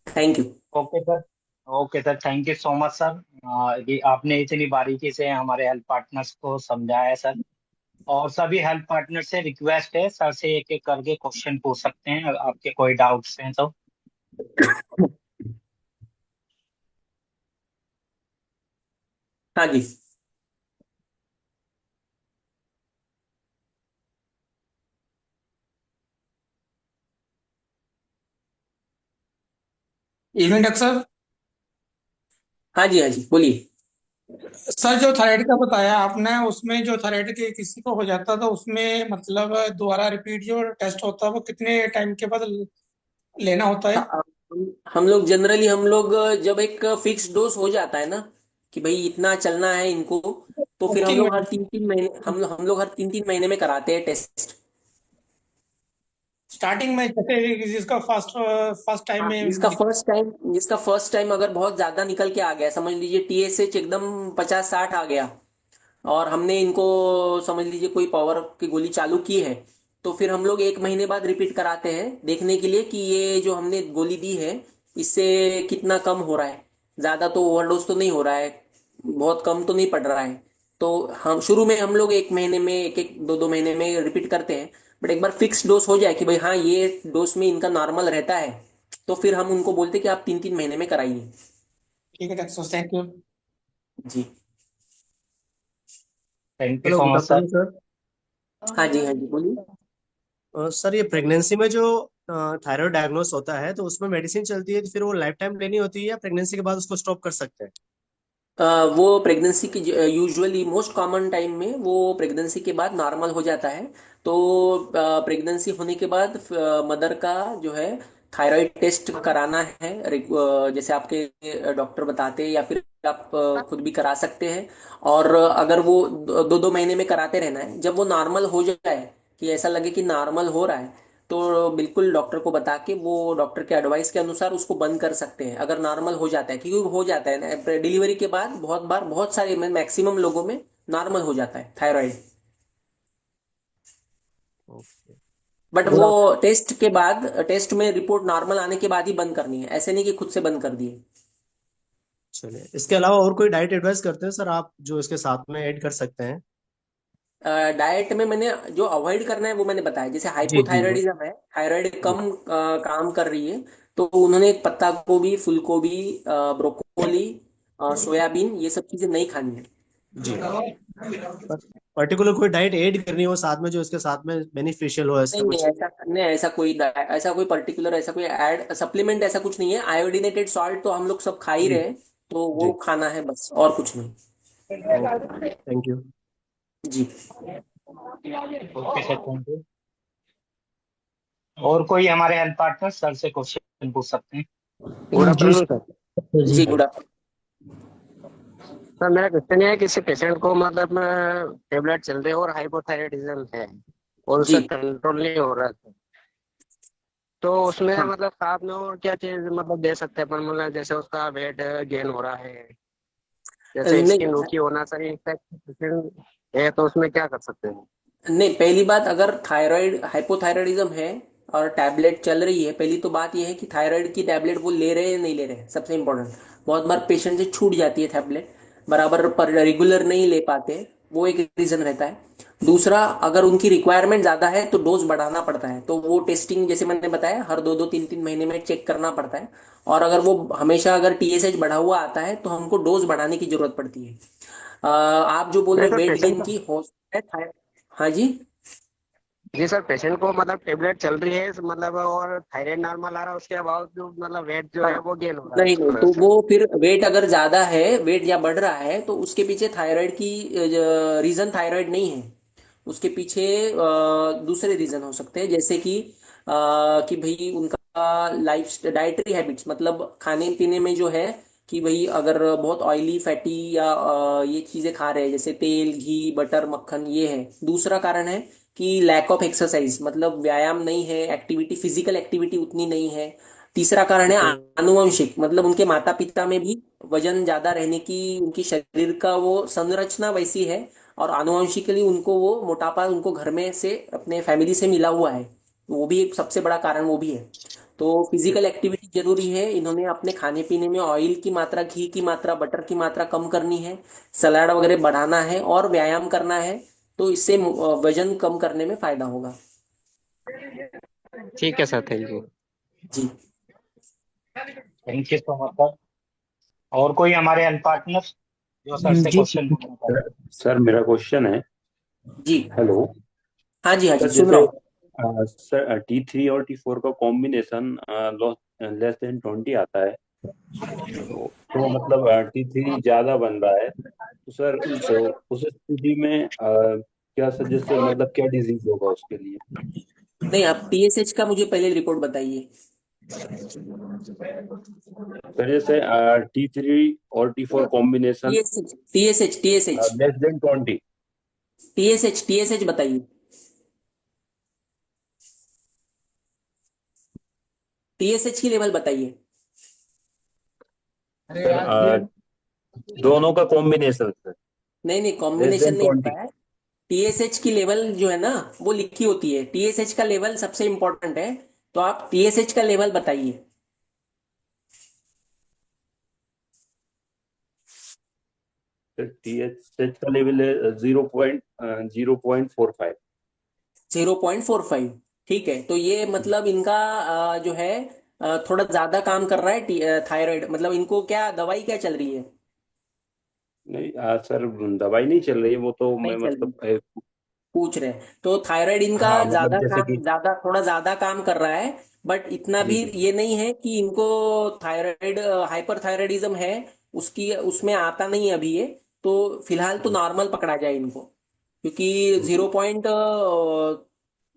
[SPEAKER 1] Thank you.
[SPEAKER 2] Okay sir. Okay sir, thank you so much sir. ये आपने इतनी बारीकी से हमारे हेल्थ पार्टनर्स को समझाया है सर। और सभी हेल्थ पार्टनर से रिक्वेस्ट है, सर से एक एक करके क्वेश्चन पूछ सकते हैं अगर आपके कोई डाउट्स हैं तो।
[SPEAKER 1] हाँ जी।
[SPEAKER 3] इवनिंग डॉक्टर साहब।
[SPEAKER 1] हाँ जी, हाँ जी, बोलिए।
[SPEAKER 3] सर जो थायराइड का बताया आपने, उसमें जो थायराइड के किसी को हो जाता तो उसमें मतलब दोबारा रिपीट जो टेस्ट होता है वो कितने टाइम के बाद लेना होता है?
[SPEAKER 1] हाँ, हम लोग जनरली, हम लोग जब एक फिक्स डोज हो जाता है ना कि भाई इतना चलना है इनको, तो फिर हम
[SPEAKER 3] टेस्टिंग में।
[SPEAKER 1] लोग हर 3-3 महीने, हम लोग हर 3-3 महीने में कराते हैं टेस्ट।
[SPEAKER 3] स्टार्टिंग में जैसे जिसका फर्स्ट फर्स्ट टाइम
[SPEAKER 1] हाँ,
[SPEAKER 3] में
[SPEAKER 1] जिसका फर्स्ट टाइम अगर बहुत ज्यादा निकल के आ गया, समझ लीजिए टीएसएच एकदम 50-60 आ गया, और हमने इनको समझ लीजिए कोई पावर की गोली चालू की है, तो फिर हम लोग 1 महीने बाद रिपीट कराते हैं देखने के लिए कि ये जो हमने गोली दी है इससे कितना कम हो रहा है। ज्यादा तो ओवरडोज तो नहीं हो रहा है, बहुत कम तो नहीं पड़ रहा है। तो हम शुरू में हम लोग 1 महीने में, एक एक 2-2 महीने में रिपीट करते हैं। बट एक बार फिक्स डोज हो जाए कि भाई हाँ ये डोज में इनका नॉर्मल रहता है, तो फिर हम उनको बोलते हैं कि आप 3-3 महीने में कराइए।
[SPEAKER 3] ठीक है डॉक्टर साहब, थैंक यू।
[SPEAKER 1] जी।
[SPEAKER 2] Thank you
[SPEAKER 5] hello,
[SPEAKER 2] so
[SPEAKER 5] good
[SPEAKER 2] much sir.
[SPEAKER 5] Afternoon sir.
[SPEAKER 1] हाँ जी, हाँ जी, बोलिए।
[SPEAKER 5] सर, ये प्रेगनेंसी में जो थायराइड डायग्नोस होता है तो उसमें मेडिसिन चलती है तो फिर वो लाइफ टाइम लेनी होती है या प्रेगनेंसी के बाद उसको स्टॉप कर सकते हैं?
[SPEAKER 1] वो प्रेगनेंसी की यूजुअली मोस्ट कॉमन टाइम में वो प्रेगनेंसी के बाद नॉर्मल हो जाता है। तो प्रेगनेंसी होने के बाद मदर का जो है थायराइड टेस्ट कराना है, जैसे आपके डॉक्टर बताते हैं या फिर आप खुद भी करा सकते हैं। और अगर वो 2-2 महीने में कराते रहना है, जब वो नॉर्मल हो जाए कि ऐसा लगे कि नॉर्मल हो रहा है, तो बिल्कुल डॉक्टर को बता के वो डॉक्टर के एडवाइस के अनुसार उसको बंद कर सकते हैं, अगर नॉर्मल हो जाता है। क्योंकि हो जाता है ना डिलीवरी के बाद, बहुत बार, बहुत सारे में, मैक्सिमम लोगों में नॉर्मल हो जाता है थायराइड।
[SPEAKER 5] ओके।
[SPEAKER 1] बट
[SPEAKER 5] तो
[SPEAKER 1] वो
[SPEAKER 5] सर,
[SPEAKER 1] टेस्ट के बाद, टेस्ट में रिपोर्ट नॉर्मल आने के बाद ही बंद करनी है, ऐसे नहीं कि खुद से बंद कर दिए।
[SPEAKER 5] चलिए, इसके अलावा और कोई डाइट एडवाइस करते हैं सर आप जो इसके साथ में ऐड कर सकते हैं?
[SPEAKER 1] डाइट में मैंने जो अवॉइड करना है वो मैंने बताया, जैसे
[SPEAKER 5] जी जी, वो
[SPEAKER 1] हाइपोथायरायडिज्म है, थायराइड
[SPEAKER 5] जी
[SPEAKER 1] कम काम कर रही है, तो उन्होंने पत्ता गोभी, फूल गोभी, ब्रोकोली, सोयाबीन, ये सब चीजें नहीं खानी है।
[SPEAKER 5] जी। पर्टिकुलर कोई डाइट ऐड करनी हो साथ में जो इसके साथ में बेनिफिशियल हो, ऐसा
[SPEAKER 1] नहीं नहीं,
[SPEAKER 5] कुछ?
[SPEAKER 1] ऐसा नहीं, ऐसा कोई पर्टिकुलर, ऐसा कोई ऐड सप्लीमेंट ऐसा कुछ नहीं है। आयोडीनेटेड सॉल्ट तो हम लोग सब खा ही
[SPEAKER 5] जी
[SPEAKER 1] रहे हैं, तो वो
[SPEAKER 5] जी।
[SPEAKER 1] खाना है बस, और कुछ नहीं।
[SPEAKER 5] Okay, thank you.
[SPEAKER 1] जी।
[SPEAKER 2] Okay sir, thank you. और कोई हमारे हेल्थ पार्टनर सर से क्वेश्चन पूछ सकते हैं?
[SPEAKER 6] गुड
[SPEAKER 7] जी
[SPEAKER 6] आफ्टरनून सर।
[SPEAKER 7] जी।
[SPEAKER 1] जी, गुड आफ्टरनून।
[SPEAKER 6] सर मेरा क्वेश्चन ये है, किसी पेशेंट को मतलब टेबलेट चल रहे हो और हाइपोथायराइडिज्म है और
[SPEAKER 1] जी।
[SPEAKER 6] उससे कंट्रोल नहीं हो रहा है, तो उसमें
[SPEAKER 1] हाँ।
[SPEAKER 6] मतलब साथ में और क्या चीज मतलब दे सकते हैं अपन, मतलब जैसे उसका वेट गेन हो रहा है, जैसे
[SPEAKER 1] नहीं
[SPEAKER 6] स्किन रूखी होना, सर इन्फेक्शन है, तो उसमें क्या कर सकते हैं?
[SPEAKER 1] नहीं, पहली बात, अगर थायराइड हाइपोथायरायडिज्म है और टैबलेट चल रही है, पहली तो बात यह है कि थायराइड की टैबलेट वो ले रहे हैं नहीं ले रहे हैं, सबसे इंपॉर्टेंट। बहुत बार पेशेंट से छूट जाती है टैबलेट, बराबर पर रेगुलर नहीं ले पाते, वो एक रीजन रहता है। दूसरा, अगर उनकी रिक्वायरमेंट ज़्यादा है तो डोज बढ़ाना पड़ता है, तो वो टेस्टिंग जैसे मैंने बताया हर 2-2 3-3 महीने में चेक करना पड़ता है। और अगर वो हमेशा अगर टीएसएच बढ़ा हुआ आता है तो हमको डोज बढ़ाने की जरूरत पड़ती है। आप जो बोल
[SPEAKER 6] नहीं
[SPEAKER 1] रहे हो
[SPEAKER 6] सर
[SPEAKER 1] वेट
[SPEAKER 6] पेशेंट
[SPEAKER 1] गेन
[SPEAKER 6] को,
[SPEAKER 1] की हो सकता है हाँ जी।
[SPEAKER 6] जी सर पेशेंट को मतलब टेबलेट चल रही है मतलब, और थायराइड नॉर्मल आ रहा है, उसके बावजूद मतलब वेट जो है
[SPEAKER 1] हाँ,
[SPEAKER 6] वो गेन हो रहा है
[SPEAKER 1] नहीं
[SPEAKER 6] उस
[SPEAKER 1] नहीं,
[SPEAKER 6] तरह
[SPEAKER 1] तो
[SPEAKER 6] से।
[SPEAKER 1] वो फिर वेट अगर ज्यादा है, वेट या बढ़ रहा है, तो उसके पीछे थायराइड की रीजन थायराइड नहीं है। उसके पीछे दूसरे रीजन हो सकते हैं, जैसे कि भाई उनका लाइफ डाइटरी हैबिट्स, मतलब खाने पीने में जो है कि भाई अगर बहुत ऑयली फैटी या ये चीजें खा रहे हैं जैसे तेल घी बटर मक्खन, ये है। दूसरा कारण है कि लैक ऑफ एक्सरसाइज, मतलब व्यायाम नहीं है, एक्टिविटी फिजिकल एक्टिविटी उतनी नहीं है। तीसरा कारण है आनुवंशिक, मतलब उनके माता पिता में भी वजन ज्यादा रहने की, उनकी शरीर का वो संरचना वैसी है, और आनुवंशिकली उनको वो मोटापा उनको घर में से अपने फैमिली से मिला हुआ है। वो भी एक सबसे बड़ा कारण वो भी है। तो फिजिकल एक्टिविटी जरूरी है, इन्होंने अपने खाने पीने में ऑयल की मात्रा घी की मात्रा बटर की मात्रा कम करनी है, सलाद वगैरह बढ़ाना है और व्यायाम करना है। तो इससे वजन कम करने में फायदा होगा।
[SPEAKER 6] ठीक है सर, थैंक यू।
[SPEAKER 1] जी।
[SPEAKER 2] Thank you so much sir. और कोई हमारे पार्टनर जो सर से
[SPEAKER 3] जी
[SPEAKER 2] क्वेश्चन पूछना चाहते
[SPEAKER 7] सर सर, मेरा क्वेश्चन है।
[SPEAKER 1] जी।
[SPEAKER 7] हेलो।
[SPEAKER 1] हाँ जी हाँ जी,
[SPEAKER 7] सर
[SPEAKER 1] सुन रहा
[SPEAKER 7] जैसे
[SPEAKER 1] हूँ।
[SPEAKER 7] सर T3 और T4 का कॉम्बिनेशन लेस देन 20 आता है, तो मतलब T3 ज्यादा बन रहा है, तो सर उस स्थिति में क्या सजेस्ट, मतलब क्या डिजीज होगा उसके लिए?
[SPEAKER 1] नहीं, आप टीएसएच का मुझे पहले रिपोर्ट बताइए।
[SPEAKER 7] सर जैसे T3 और T4 combination
[SPEAKER 1] TSH TSH TSH
[SPEAKER 7] less than 20।
[SPEAKER 1] TSH बताइए। टीएसएच की लेवल बताइए।
[SPEAKER 7] सर दोनों का कॉम्बिनेशन सर
[SPEAKER 1] नहीं नहीं,
[SPEAKER 7] लेस
[SPEAKER 1] कॉम्बिनेशन
[SPEAKER 7] देन
[SPEAKER 1] नहीं होता
[SPEAKER 7] 20।
[SPEAKER 1] है। टीएसएच की लेवल जो है ना, वो लिखी होती है, टीएसएच का लेवल सबसे इंपॉर्टेंट है। तो आप टीएसएच का लेवल बताइए।
[SPEAKER 7] सर TH का लेवल है 0.0.45।
[SPEAKER 1] 0.45। ठीक है, तो ये मतलब इनका जो है थोड़ा ज्यादा काम कर रहा है थायराइड, मतलब इनको क्या दवाई क्या चल रही है?
[SPEAKER 7] नहीं सर, दवाई नहीं चल रही है, वो तो
[SPEAKER 1] नहीं
[SPEAKER 7] मैं
[SPEAKER 1] चल
[SPEAKER 7] मतलब
[SPEAKER 1] रही, पूछ रहे हैं तो थायराइड इनका
[SPEAKER 7] हाँ मतलब
[SPEAKER 1] ज्यादा
[SPEAKER 7] जैसे
[SPEAKER 1] काम,
[SPEAKER 7] कि
[SPEAKER 1] ज्यादा थोड़ा ज्यादा काम कर रहा है। बट इतना
[SPEAKER 7] जी
[SPEAKER 1] भी
[SPEAKER 7] जी
[SPEAKER 1] ये नहीं है कि इनको थायराइड हाइपरथायराइडिज्म है, उसकी उसमें आता नहीं है अभी ये। तो फिलहाल तो
[SPEAKER 7] जी
[SPEAKER 1] नॉर्मल पकड़ा जाए इनको, क्योंकि
[SPEAKER 7] जी
[SPEAKER 1] 0 पॉइंट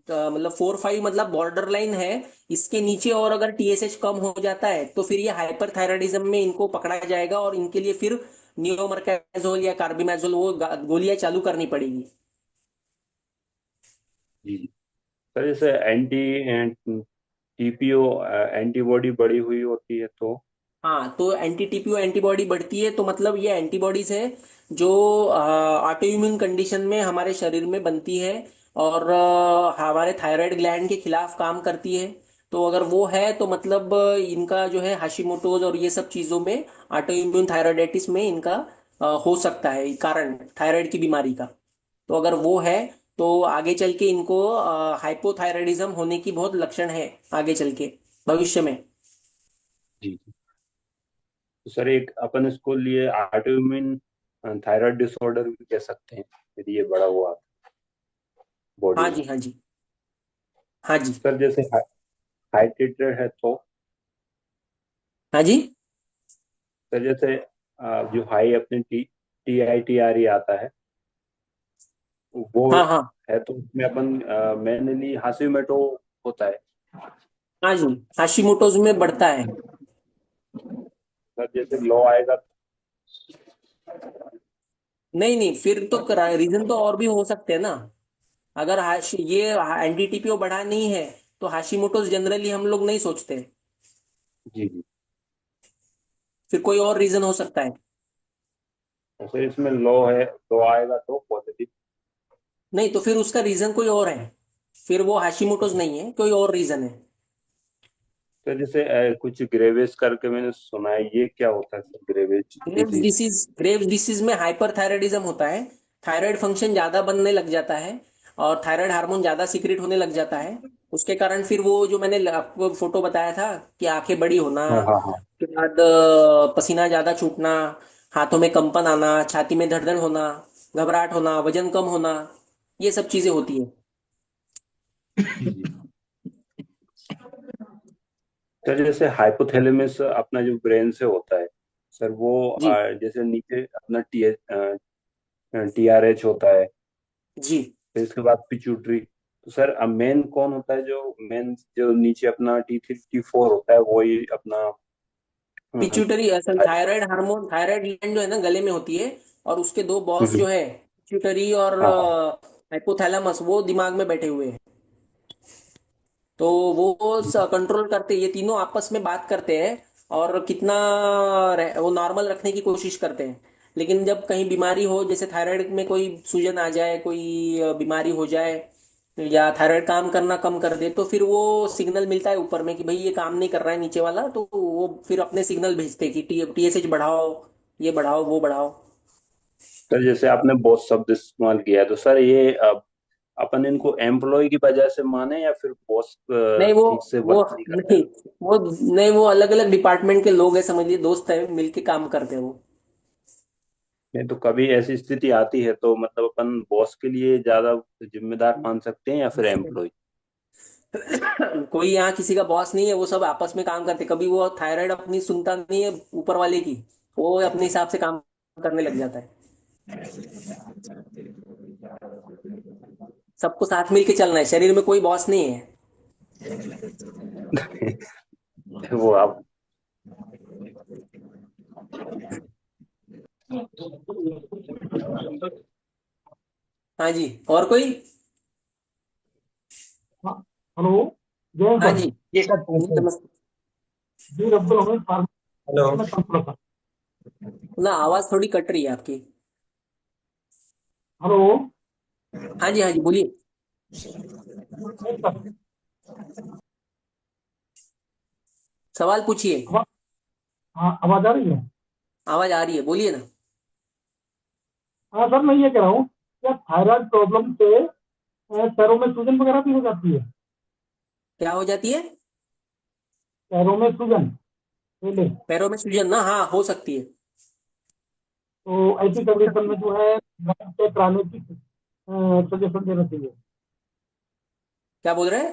[SPEAKER 1] मतलब 4-5 मतलब बॉर्डर लाइन है। इसके नीचे और अगर टीएसएच कम हो जाता है तो फिर ये हाइपरथायराइडिज्म में इनको पकड़ा जाएगा, और इनके लिए फिर नियोमर्केजोल या कार्बिमेजोल वो गोलियां चालू करनी पड़ेगी।
[SPEAKER 7] जी जी। सर जैसे एंटी TPO एंटीबॉडी बढ़ी हुई होती है तो
[SPEAKER 1] हाँ, तो एंटी टीपीओ एंटीबॉडी बढ़ती है तो मतलब ये एंटीबॉडीज है जो ऑटो इम्यून कंडीशन में हमारे शरीर में बनती है, और हमारे थायराइड ग्लैंड के खिलाफ काम करती है। तो अगर वो है तो मतलब इनका जो है हाशिमोटोज और ये सब चीज़ों में, ऑटो इम्यून थायराइडाइटिस में इनका हो सकता है कारण थायराइड की बीमारी का। तो अगर वो है तो आगे चल के इनको हाइपोथायराइडिज्म होने की बहुत लक्षण है आगे चल के भविष्य में।
[SPEAKER 7] जी जी। तो सर एक अपन इसको लिए ऑटोइम्यून थायराइड डिसऑर्डर भी कह सकते हैं यदि ये बड़ा हुआ बॉडी
[SPEAKER 1] हाँ
[SPEAKER 7] में।
[SPEAKER 1] जी हाँ जी हाँ जी
[SPEAKER 7] सर जैसे हाइड्रेटेड है तो
[SPEAKER 1] हाँ जी
[SPEAKER 7] सर जैसे जो हाई अपने TITRE आता है वो
[SPEAKER 1] हाँ हाँ
[SPEAKER 7] है, तो उसमें अपन मेनली हाशिमोटो होता है।
[SPEAKER 1] हाँ जी, हाशिमोटोज में बढ़ता है।
[SPEAKER 7] सर जैसे लो आएगा
[SPEAKER 1] नहीं नहीं, फिर तो रीजन तो और भी हो सकते हैं ना। अगर ये एनडी टीपीओ बढ़ा नहीं है तो हाशिमोटोज जनरली हम लोग नहीं सोचते,
[SPEAKER 7] जी जी।
[SPEAKER 1] फिर कोई और रीजन हो सकता है।
[SPEAKER 7] तो सर इसमें लो है, लो आएगा तो पॉजिटिव।
[SPEAKER 1] नहीं तो फिर उसका रीजन कोई और है। फिर वो हाशिमोटोज नहीं है, कोई और रीजन है।
[SPEAKER 7] तो जैसे कुछ ग्रेवेस करके मैंने सुना है, ये क्या होता है सर ग्रेवेज डिजीज?
[SPEAKER 1] ग्रेव्स डिसीज में हाइपरथायराइडिज्म होता है। थायराइड फंक्शन ज्यादा बनने लग जाता है और थायराइड हार्मोन ज्यादा सीक्रेट होने लग जाता है। उसके कारण फिर वो जो मैंने आपको फोटो बताया था कि आंखें बड़ी होना,
[SPEAKER 7] हाँ हाँ हाँ।
[SPEAKER 1] उसके बाद पसीना ज्यादा छूटना, हाथों में कंपन आना, छाती में धड़धड़ होना, घबराहट होना, वजन कम होना, ये सब चीजें होती है।
[SPEAKER 7] जी जी। सर जैसे हाइपोथैलेमस अपना जो ब्रेन से होता है सर, वो
[SPEAKER 1] जी
[SPEAKER 7] जैसे नीचे अपना TRH होता है,
[SPEAKER 1] जी।
[SPEAKER 7] फिर इसके बाद पिट्यूटरी। तो सर अब मेन कौन होता है, जो मेन जो नीचे अपना T3 T4 होता है, वही अपना
[SPEAKER 1] पिट्यूटरी असल
[SPEAKER 7] थाय-
[SPEAKER 1] थायराइड हार्मोन, थायराइड ग्लैंड जो है ना गले में होती है, और उसके दो बॉस
[SPEAKER 7] हम्म,
[SPEAKER 1] जो है पिट्यूटरी और
[SPEAKER 7] हाँ हाँ।
[SPEAKER 1] हाइपोथैलेमस, वो दिमाग में बैठे हुए हैं। तो वो कंट्रोल करते, ये तीनों आपस में बात करते हैं और कितना वो नॉर्मल रखने की कोशिश करते हैं। लेकिन जब कहीं बीमारी हो, जैसे थायराइड में कोई सूजन आ जाए, कोई बीमारी हो जाए, या थायराइड काम करना कम कर दे, तो फिर वो सिग्नल मिलता है ऊपर में कि भाई ये काम नहीं कर रहा है नीचे वाला, तो वो फिर अपने सिग्नल भेजते हैं कि TSH बढ़ाओ, ये बढ़ाओ, वो बढ़ाओ।
[SPEAKER 7] सर जैसे आपने बहुत शब्द इस्तेमाल किया है, तो सर ये अपन इनको एम्प्लॉय की वजह से माने या फिर बॉस
[SPEAKER 1] नहीं वो
[SPEAKER 7] ठीक से
[SPEAKER 1] वो
[SPEAKER 7] वर्क नहीं करता है?
[SPEAKER 1] नहीं वो नहीं, वो अलग अलग डिपार्टमेंट के लोग हैं, समझ लिए दोस्त है, मिलके काम करते हैं वो।
[SPEAKER 7] नहीं तो कभी ऐसी स्थिति आती है तो मतलब अपन बॉस के लिए ज्यादा जिम्मेदार मान सकते हैं या फिर एम्प्लॉय?
[SPEAKER 1] कोई यहाँ किसी का बॉस नहीं है, वो सब आपस में काम करते, कभी वो थायराइड अपनी सुनता नहीं है ऊपर वाले की, वो अपने हिसाब से काम करने लग जाता है। सबको साथ मिल के चलना है, शरीर में कोई बॉस नहीं है।
[SPEAKER 7] वो आप।
[SPEAKER 3] हाँ,
[SPEAKER 1] हाँ जी, और कोई?
[SPEAKER 3] हेलो, जय
[SPEAKER 1] हाँ
[SPEAKER 3] सर।
[SPEAKER 1] जी
[SPEAKER 2] जी सर
[SPEAKER 1] जी,
[SPEAKER 2] पूछिए।
[SPEAKER 1] नमस्ते।
[SPEAKER 3] जी अब्दुल हमीद
[SPEAKER 2] हेलो।
[SPEAKER 3] फार्मेसी में काउंसलर था।
[SPEAKER 1] ना आवाज थोड़ी कट रही है आपकी।
[SPEAKER 3] हेलो।
[SPEAKER 1] हाँ जी हाँ जी, बोलिए।
[SPEAKER 3] Yes sir.
[SPEAKER 1] सवाल पूछिए।
[SPEAKER 3] आवाज, हाँ आवाज आ रही है।
[SPEAKER 1] आवाज आ रही है, बोलिए ना।
[SPEAKER 3] हाँ सर, मैं ये कह रहा हूँ, क्या थायराइड प्रॉब्लम से पैरों में सूजन वगैरह भी हो जाती है?
[SPEAKER 1] क्या हो जाती है?
[SPEAKER 3] पैरों में सूजन, पहले
[SPEAKER 1] पैरों में सूजन ना, हाँ हो सकती है।
[SPEAKER 3] तो ऐसी कंडीशन में जो है डॉक्टर से प्राकृतिक सजेशन देना चाहिए।
[SPEAKER 1] क्या बोल रहे हैं?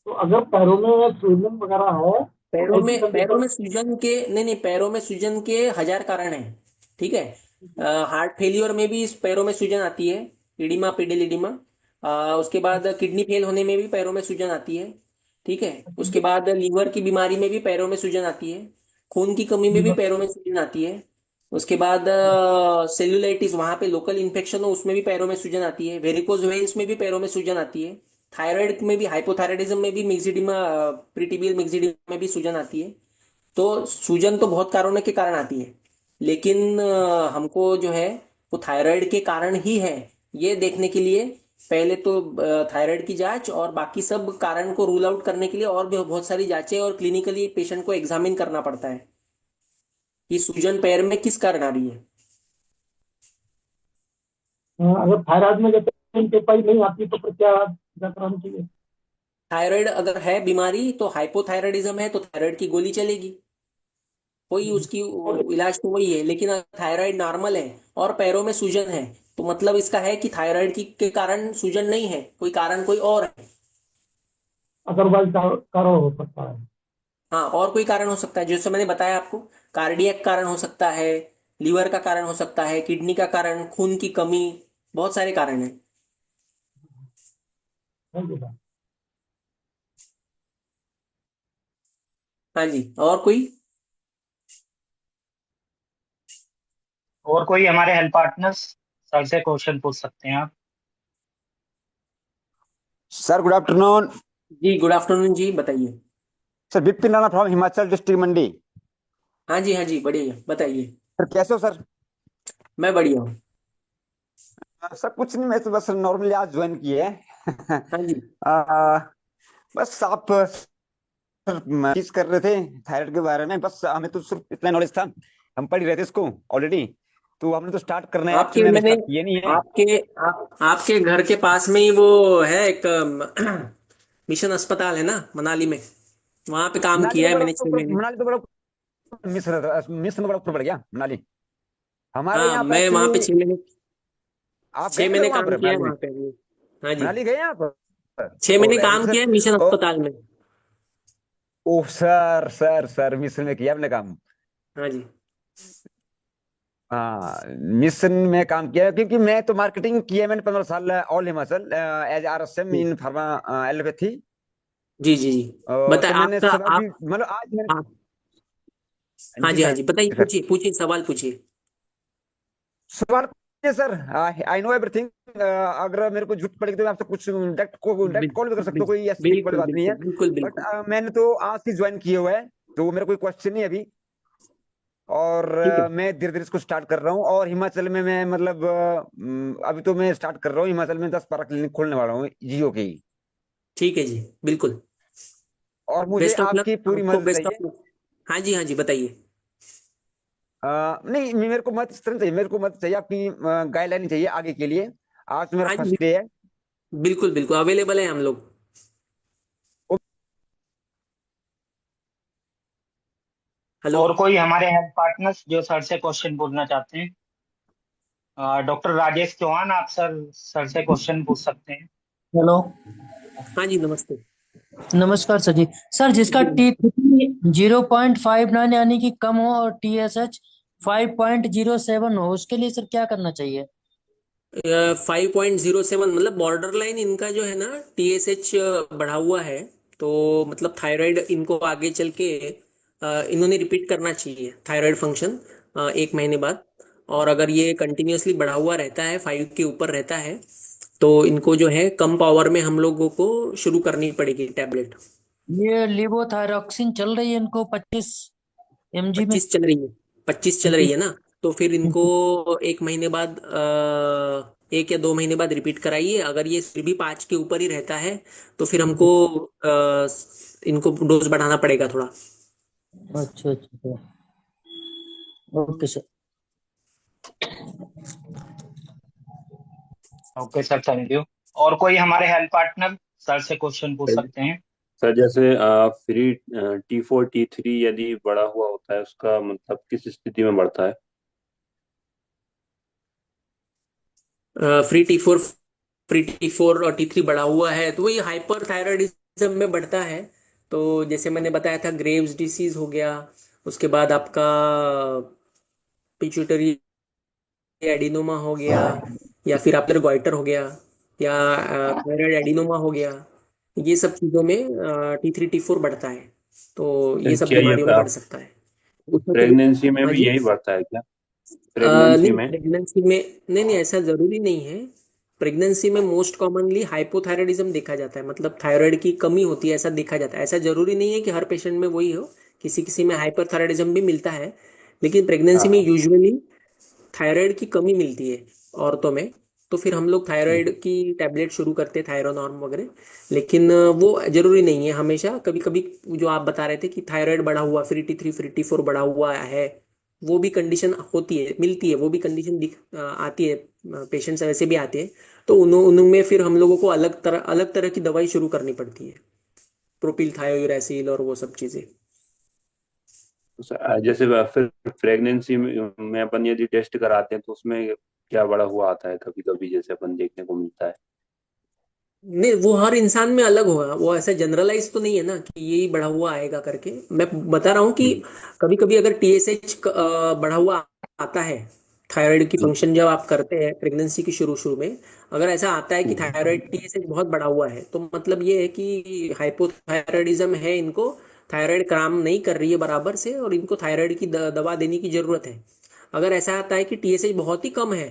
[SPEAKER 3] तो अगर पैरों में सूजन वगैरह है तो ऐसी
[SPEAKER 1] पैरों
[SPEAKER 3] कंडीशन।
[SPEAKER 1] में सूजन के, नहीं नहीं, पैरों में सूजन के हजार कारण हैं। ठीक है। हार्ट फेलियर में भी इस पैरों में सूजन आती है, इडिमा पिडिलिडिमा। उसके बाद किडनी फेल होने में भी पैरों में सूजन आती है। ठीक है। उसके बाद लीवर की बीमारी में भी पैरों में सूजन आती है। खून की कमी में भी पैरों में सूजन आती है। उसके बाद सेल्यूलाइटिस, वहां पे लोकल इन्फेक्शन हो, उसमें भी पैरों में सूजन आती है। वेरिकोज वेन्स में भी पैरों में सूजन आती है। थायराइड में भी, हाइपोथायराइडिज्म में भी, मिक्सिडिमा, प्रीटिबियल मिक्सिडिमा में भी सूजन आती है। तो सूजन तो बहुत कारणों के कारण आती है, लेकिन हमको जो है वो थायराइड के कारण ही है, ये देखने के लिए पहले तो थायराइड की जांच और बाकी सब कारण को रूल आउट करने के लिए और भी बहुत सारी जांचें और क्लिनिकली पेशेंट को एग्जामिन करना पड़ता है कि सूजन पैर में किस कारण आ रही है।
[SPEAKER 3] अगर थायराइड में जैसे इंटेपाई नहीं आती तो फिर क्या क्या कराना चाहिए?
[SPEAKER 1] थायराइड अगर है बीमारी तो हाइपोथायराइडिज्म है तो थायराइड की गोली चलेगी, कोई उसकी
[SPEAKER 3] और
[SPEAKER 1] इलाज तो वही है। लेकिन अगर थायराइड नॉर्मल है और पैरों में सूजन है, तो मतलब इसका है कि थायराइड की के कारण सूजन नहीं है, कोई कारण कोई और है।
[SPEAKER 3] अदरवाइज कारण हो सकता है।
[SPEAKER 1] हाँ, और कोई कारण हो सकता है, जैसे मैंने बताया आपको, कार्डियक कारण हो सकता है, लीवर का कारण हो सकता है, किडनी का कारण, खून की कमी, बहुत सारे कारण हैं।
[SPEAKER 3] Thank you sir.
[SPEAKER 1] हाँ जी, और कोई?
[SPEAKER 2] और कोई हमारे हेल्प पार्टनर्स सर से क्वेश्चन पूछ सकते हैं आप।
[SPEAKER 8] Sir good afternoon.
[SPEAKER 1] जी गुड आफ्टरनून जी, बताइए।
[SPEAKER 8] Sir Vipin Rana from Himachal district Mandi.
[SPEAKER 1] हाँ जी बढ़िया, बताइए।
[SPEAKER 8] सर कैसे हो सर?
[SPEAKER 1] मैं बढ़िया हूँ।
[SPEAKER 8] सर कुछ नहीं, मैं तो बस नॉर्मली आज ज्वाइन किए हैं।
[SPEAKER 1] हाँ जी।
[SPEAKER 8] आ, बस आप चीज कर रहे थे थायराइड के बारे में, बस हमें तो सिर्फ इतना नॉलेज था, हम पढ़ ही रहे थे इसको ऑलरेडी। तो हमने तो स्टार्ट करना है,
[SPEAKER 1] आपके
[SPEAKER 8] एक्चुअली हमने
[SPEAKER 1] मैंने
[SPEAKER 8] स्टार्ट किया नहीं है।
[SPEAKER 1] आपके घर के पास में ही वो है एक मिशन अस्पताल है ना मनाली में, वहां पे काम
[SPEAKER 8] मनाली
[SPEAKER 1] किया
[SPEAKER 8] तो
[SPEAKER 1] है
[SPEAKER 8] बड़ा
[SPEAKER 1] मैंने 6 महीने।
[SPEAKER 8] मनाली तो बड़ा मिस मिस में बड़ा ऊपर पड़ गया मनाली। हमारे
[SPEAKER 1] हाँ,
[SPEAKER 8] यहाँ पे
[SPEAKER 1] मैं वहां पे
[SPEAKER 8] एक्चुअली,
[SPEAKER 1] 6 महीने
[SPEAKER 8] आप गए
[SPEAKER 1] छह
[SPEAKER 8] हैं सर
[SPEAKER 1] महीने
[SPEAKER 8] वहां
[SPEAKER 1] काम
[SPEAKER 8] पर
[SPEAKER 1] किया है
[SPEAKER 8] मनाली में?
[SPEAKER 1] वहां पे अभी। हाँ जी।
[SPEAKER 8] मनाली गए हैं आप?
[SPEAKER 1] 6 महीने
[SPEAKER 8] वेरी
[SPEAKER 1] काम
[SPEAKER 8] गुड
[SPEAKER 1] किया है
[SPEAKER 8] सर।
[SPEAKER 1] मिशन
[SPEAKER 8] ओ,
[SPEAKER 1] अस्पताल में।
[SPEAKER 8] Oh sir sir sir, miss में किया आपने काम?
[SPEAKER 1] हाँ जी।
[SPEAKER 8] हाँ, मिशन में काम किया है, क्योंकि मैं तो मार्केटिंग किया है मैंने 15 साल all Himachal as RSM in pharma allopathy.
[SPEAKER 1] जी जी जी। बता
[SPEAKER 8] तो मैंने
[SPEAKER 1] आपका
[SPEAKER 8] सब अभी
[SPEAKER 1] आप
[SPEAKER 8] मतलब आज मैंने,
[SPEAKER 1] आप हाँ
[SPEAKER 8] जी
[SPEAKER 1] जी हाँ
[SPEAKER 8] सर,
[SPEAKER 1] जी, बताइए,
[SPEAKER 8] सर
[SPEAKER 1] पूछिए पूछिए, सवाल पूछिए।
[SPEAKER 8] सवाल पूछिए सर। I know everything. अगर मेरे को जरूरत पड़ेगी तो मैं आपसे कुछ डायरेक्ट
[SPEAKER 1] बिल,
[SPEAKER 8] कॉल भी कर सकता
[SPEAKER 1] बिल,
[SPEAKER 8] हूँ, कोई ऐसी बड़ी
[SPEAKER 1] बिल्कुल
[SPEAKER 8] बात नहीं
[SPEAKER 1] बिल्कुल
[SPEAKER 8] है।
[SPEAKER 1] बिल्कुल
[SPEAKER 8] बट
[SPEAKER 1] बिल्कुल।
[SPEAKER 8] मैंने तो आज ही ज्वाइन किया हुआ है, तो मेरा कोई क्वेश्चन नहीं है अभी। और
[SPEAKER 1] ठीक है।
[SPEAKER 8] मैं धीरे धीरे इसको स्टार्ट कर रहा हूँ, और हिमाचल में मैं मतलब अभी तो मैं स्टार्ट कर रहा हूँ, हिमाचल में 10-12 क्लिनिक खोलने वाला हूँ जियो की।
[SPEAKER 1] ठीक है जी, बिल्कुल।
[SPEAKER 8] और मुझे
[SPEAKER 1] बेस्ट ऑफ लक,
[SPEAKER 8] आपकी पूरी
[SPEAKER 1] आपको
[SPEAKER 8] मदद
[SPEAKER 1] बेस्ट ऑफ
[SPEAKER 8] चाहिए।
[SPEAKER 1] लक। हाँ जी हाँ जी, बताइए।
[SPEAKER 8] नहीं, मेरे को मदद इस तरह चाहिए, मेरे को मदद चाहिए आपकी, गाइडलाइन चाहिए आगे के लिए। आज तो मेरा
[SPEAKER 1] हाँ जी,
[SPEAKER 8] फर्स्ट डे है।
[SPEAKER 1] बिल्कुल बिल्कुल अवेलेबल है हम लोग। हेलो।
[SPEAKER 2] और कोई हमारे हेल्थ पार्टनर्स जो सर से क्वेश्चन पूछना चाहते हैं? डॉक्टर राजेश चौहान, आप सर से क्वेश्चन पूछ सकते हैं।
[SPEAKER 9] हेलो।
[SPEAKER 1] हाँ जी, नमस्ते।
[SPEAKER 9] नमस्कार सर जी। सर जिसका
[SPEAKER 1] जी।
[SPEAKER 9] T3 0.59 यानी कि कम हो और TSH 5.07 हो, उसके लिए सर क्या करना चाहिए?
[SPEAKER 1] 5.07 मतलब बॉर्डर लाइन इनका जो है ना, TSH बढ़ा हुआ है। तो मतलब थायराइड इनको आगे चल के इन्होंने रिपीट करना चाहिए थायराइड फंक्शन 1 महीने बाद। और अगर ये कंटिन्यूअसली बढ़ा हुआ रहता है, 5 के ऊपर रहता है, तो इनको जो है कम पावर में हम लोगों को शुरू करनी पड़ेगी टैबलेट।
[SPEAKER 9] ये लिवोथायरॉक्सिन चल रही है इनको 25 mg में।
[SPEAKER 1] 25 चल रही है। 25 चल रही
[SPEAKER 9] जी।
[SPEAKER 1] है ना? तो फिर इनको 1 महीने बाद 1 या 2 महीने बाद रिपीट कराइए। अगर ये फिर भी 5 के ऊपर ही रहता है, तो फिर हमको इनको डोज बढ़ाना पड़ेगा थोड़ा।
[SPEAKER 9] अच्छा अच्छा। Okay sir.
[SPEAKER 2] Okay sir, thank you. और कोई हमारे हेल्थ पार्टनर सर से क्वेश्चन पूछ सकते हैं?
[SPEAKER 7] सर जैसे फ्री T4 T3 यदि बढ़ा हुआ होता है, उसका मतलब किस स्थिति में बढ़ता है?
[SPEAKER 1] फ्री T4 और T3 बढ़ा हुआ है तो वही हाइपर थायराइडिज्म में बढ़ता है। तो जैसे मैंने बताया था, ग्रेव्स डिसीज हो गया, उसके बाद आपका पिट्यूटरी एडिनोमा हो गया, या फिर आपका गोइटर हो गया, या थायराइड एडिनोमा हो गया। ये सब चीजों में T3 T4 बढ़ता है। तो ये सब
[SPEAKER 7] क्या ये
[SPEAKER 1] बीमारियों में बढ़ सकता है उसमें तो।
[SPEAKER 7] प्रेगनेंसी में
[SPEAKER 1] हाँ
[SPEAKER 7] भी
[SPEAKER 1] जी।
[SPEAKER 7] यही बढ़ता है क्या? प्रेगनेंसी
[SPEAKER 1] नहीं,
[SPEAKER 7] में?
[SPEAKER 1] प्रेगनेंसी में नहीं नहीं, ऐसा जरूरी नहीं है। प्रेगनेंसी में मोस्ट कॉमनली हाइपोथायराइडिज्म देखा जाता है, मतलब थायराइड की कमी होती है ऐसा देखा जाता है। ऐसा जरूरी नहीं है कि हर पेशेंट में वही हो, किसी किसी में हाइपरथायराइडिज्म भी मिलता है। लेकिन प्रेगनेंसी में
[SPEAKER 7] हाँ।
[SPEAKER 1] यूजुअली थायराइड की कमी मिलती है औरतों में। तो फिर हम लोग थायराइड की टैबलेट शुरू करते हैं, थायरोनॉर्म वगैरह। लेकिन वो जरूरी नहीं है हमेशा। कभी कभी जो आप बता रहे थे कि थायराइड बढ़ा हुआ, फ्री T4 बढ़ा हुआ है, वो भी कंडीशन होती है, मिलती है, वो भी कंडीशन आती है। पेशेंट्स वैसे भी आते हैं। तो उनमें फिर हम लोगों को अलग तरह की दवाई शुरू करनी पड़ती है, प्रोपिल थायोयूरैसिल और वो सब चीजें।
[SPEAKER 7] जैसे फिर प्रेगनेंसी में अपन यदि टेस्ट कराते हैं तो उसमें क्या बढ़ा हुआ आता है कभी कभी, जैसे अपन देखने को मिलता है?
[SPEAKER 1] नहीं, वो हर इंसान में अलग होगा, वो ऐसा जनरलाइज तो नहीं है ना कि यही बढ़ा हुआ आएगा करके। मैं बता रहा हूँ कि
[SPEAKER 7] हम्म।
[SPEAKER 1] कभी कभी अगर TSH बढ़ा हुआ आता है, थायराइड की
[SPEAKER 7] जी।
[SPEAKER 1] फंक्शन जब आप करते हैं प्रेगनेंसी की शुरू शुरू में, अगर ऐसा आता है कि
[SPEAKER 7] हम्म।
[SPEAKER 1] थायराइड TSH बहुत बढ़ा हुआ है, तो मतलब ये है कि हाइपोथायराइडिज्म है इनको। थायराइड काम नहीं कर रही है बराबर से, और इनको थायराइड की दवा देने की जरूरत है। अगर ऐसा आता है कि TSH बहुत ही कम है,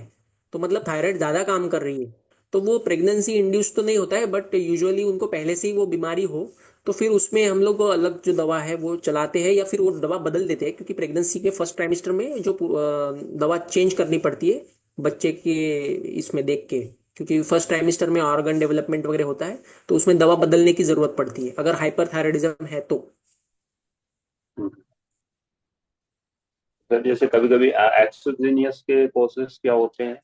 [SPEAKER 1] तो मतलब थायराइड ज्यादा काम कर रही है। तो वो प्रेगनेंसी इंड्यूस तो नहीं होता है, बट यूजुअली उनको पहले से ही वो बीमारी हो, तो फिर उसमें हम लोग अलग जो दवा है वो चलाते हैं, या फिर वो दवा बदल देते हैं, क्योंकि प्रेगनेंसी के फर्स्ट ट्राइमेस्टर में जो दवा चेंज करनी पड़ती है बच्चे के इसमें देख के। क्योंकि फर्स्ट ट्राइमेस्टर में ऑर्गन डेवलपमेंट वगैरह होता है, तो उसमें दवा बदलने की जरूरत पड़ती है अगर हाइपरथायराइडिज्म है तो।
[SPEAKER 7] हम्म। सर जैसे कभी कभी एक्सोजीनियस के कॉजेस क्या होते हैं,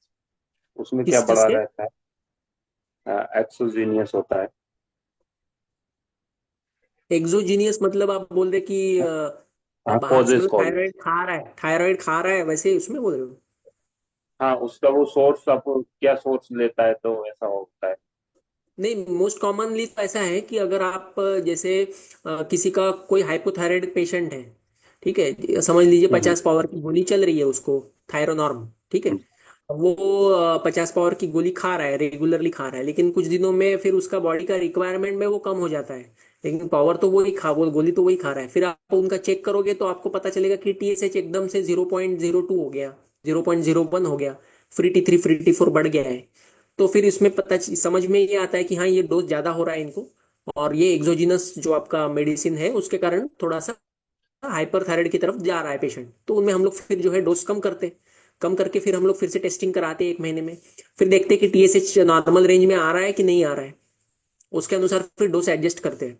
[SPEAKER 7] उसमें क्या
[SPEAKER 1] किस चीज
[SPEAKER 7] पड़ा
[SPEAKER 1] के?
[SPEAKER 7] रहता है? एक्सोजीनियस होता है।
[SPEAKER 1] एक्सोजीनियस मतलब आप बोल रहे कि
[SPEAKER 7] हाँ,
[SPEAKER 1] बाहर से
[SPEAKER 7] कॉजेस
[SPEAKER 1] मतलब
[SPEAKER 7] कॉजेस।
[SPEAKER 1] थायराइड खा रहा है वैसे उसमें बोल रहे हो?
[SPEAKER 7] हाँ, उसका वो सोर्स आप क्या सोर्स लेता है तो ऐसा होता है।
[SPEAKER 1] नहीं, मोस्ट कॉमनली तो ऐसा है कि अगर आप जैसे किसी का कोई हाइपोथायराइड पेशेंट है, ठीक है, समझ लीजिए
[SPEAKER 7] हम्म
[SPEAKER 1] 50 पावर की गोली चल रही है उसको, थायरोनॉर्म, ठीक है।
[SPEAKER 7] हम्म
[SPEAKER 1] वो 50 पावर की गोली खा रहा है, रेगुलरली खा रहा है, लेकिन कुछ दिनों में फिर उसका बॉडी का रिक्वायरमेंट में वो कम हो जाता है, लेकिन पावर तो वही खा वो गोली तो वही खा रहा है। फिर आप उनका चेक करोगे तो आपको पता चलेगा कि टीएसएच एकदम से 0.02 हो गया, 0.01 हो गया, फ्री T4 बढ़ गया है। तो फिर इसमें समझ में ये आता है कि हाँ, ये डोज ज्यादा हो रहा है इनको, और ये एक्सोजिनस जो आपका मेडिसिन है उसके कारण थोड़ा सा हाइपरथायराइड की तरफ जा रहा है पेशेंट। तो उनमें हम लोग फिर जो है डोज कम करते हैं, कम करके फिर हम लोग फिर से टेस्टिंग कराते हैं 1 महीने में, फिर देखते हैं कि टीएसएच नॉर्मल रेंज में आ रहा है कि नहीं आ रहा है, उसके अनुसार फिर डोज एडजस्ट करते हैं।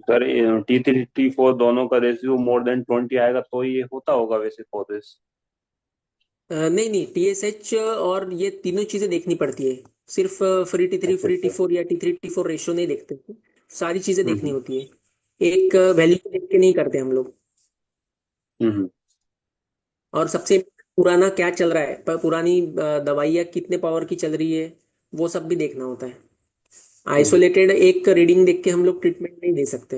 [SPEAKER 7] सर T3 T4 दोनों का रेशियो मोर देन 20 आएगा तो ये होता होगा वैसे कॉजेस।
[SPEAKER 1] नहीं नहीं, टीएसएच और ये तीनों चीजें देखनी पड़ती है, सिर्फ
[SPEAKER 7] अच्छा
[SPEAKER 1] फ्री टी
[SPEAKER 7] अच्छा।
[SPEAKER 1] फोर या T3 T4 रेशियो नहीं देखते, सारी चीजें देखनी
[SPEAKER 7] हम्म
[SPEAKER 1] होती है, एक वैल्यू देख के नहीं करते हम लोग।
[SPEAKER 7] हम्म
[SPEAKER 1] और सबसे पुराना क्या चल रहा है, पुरानी दवाइयाँ कितने पावर की चल रही है, वो सब भी देखना होता है।
[SPEAKER 7] हम्म।
[SPEAKER 1] आइसोलेटेड एक रीडिंग देख के हम लोग ट्रीटमेंट नहीं दे सकते।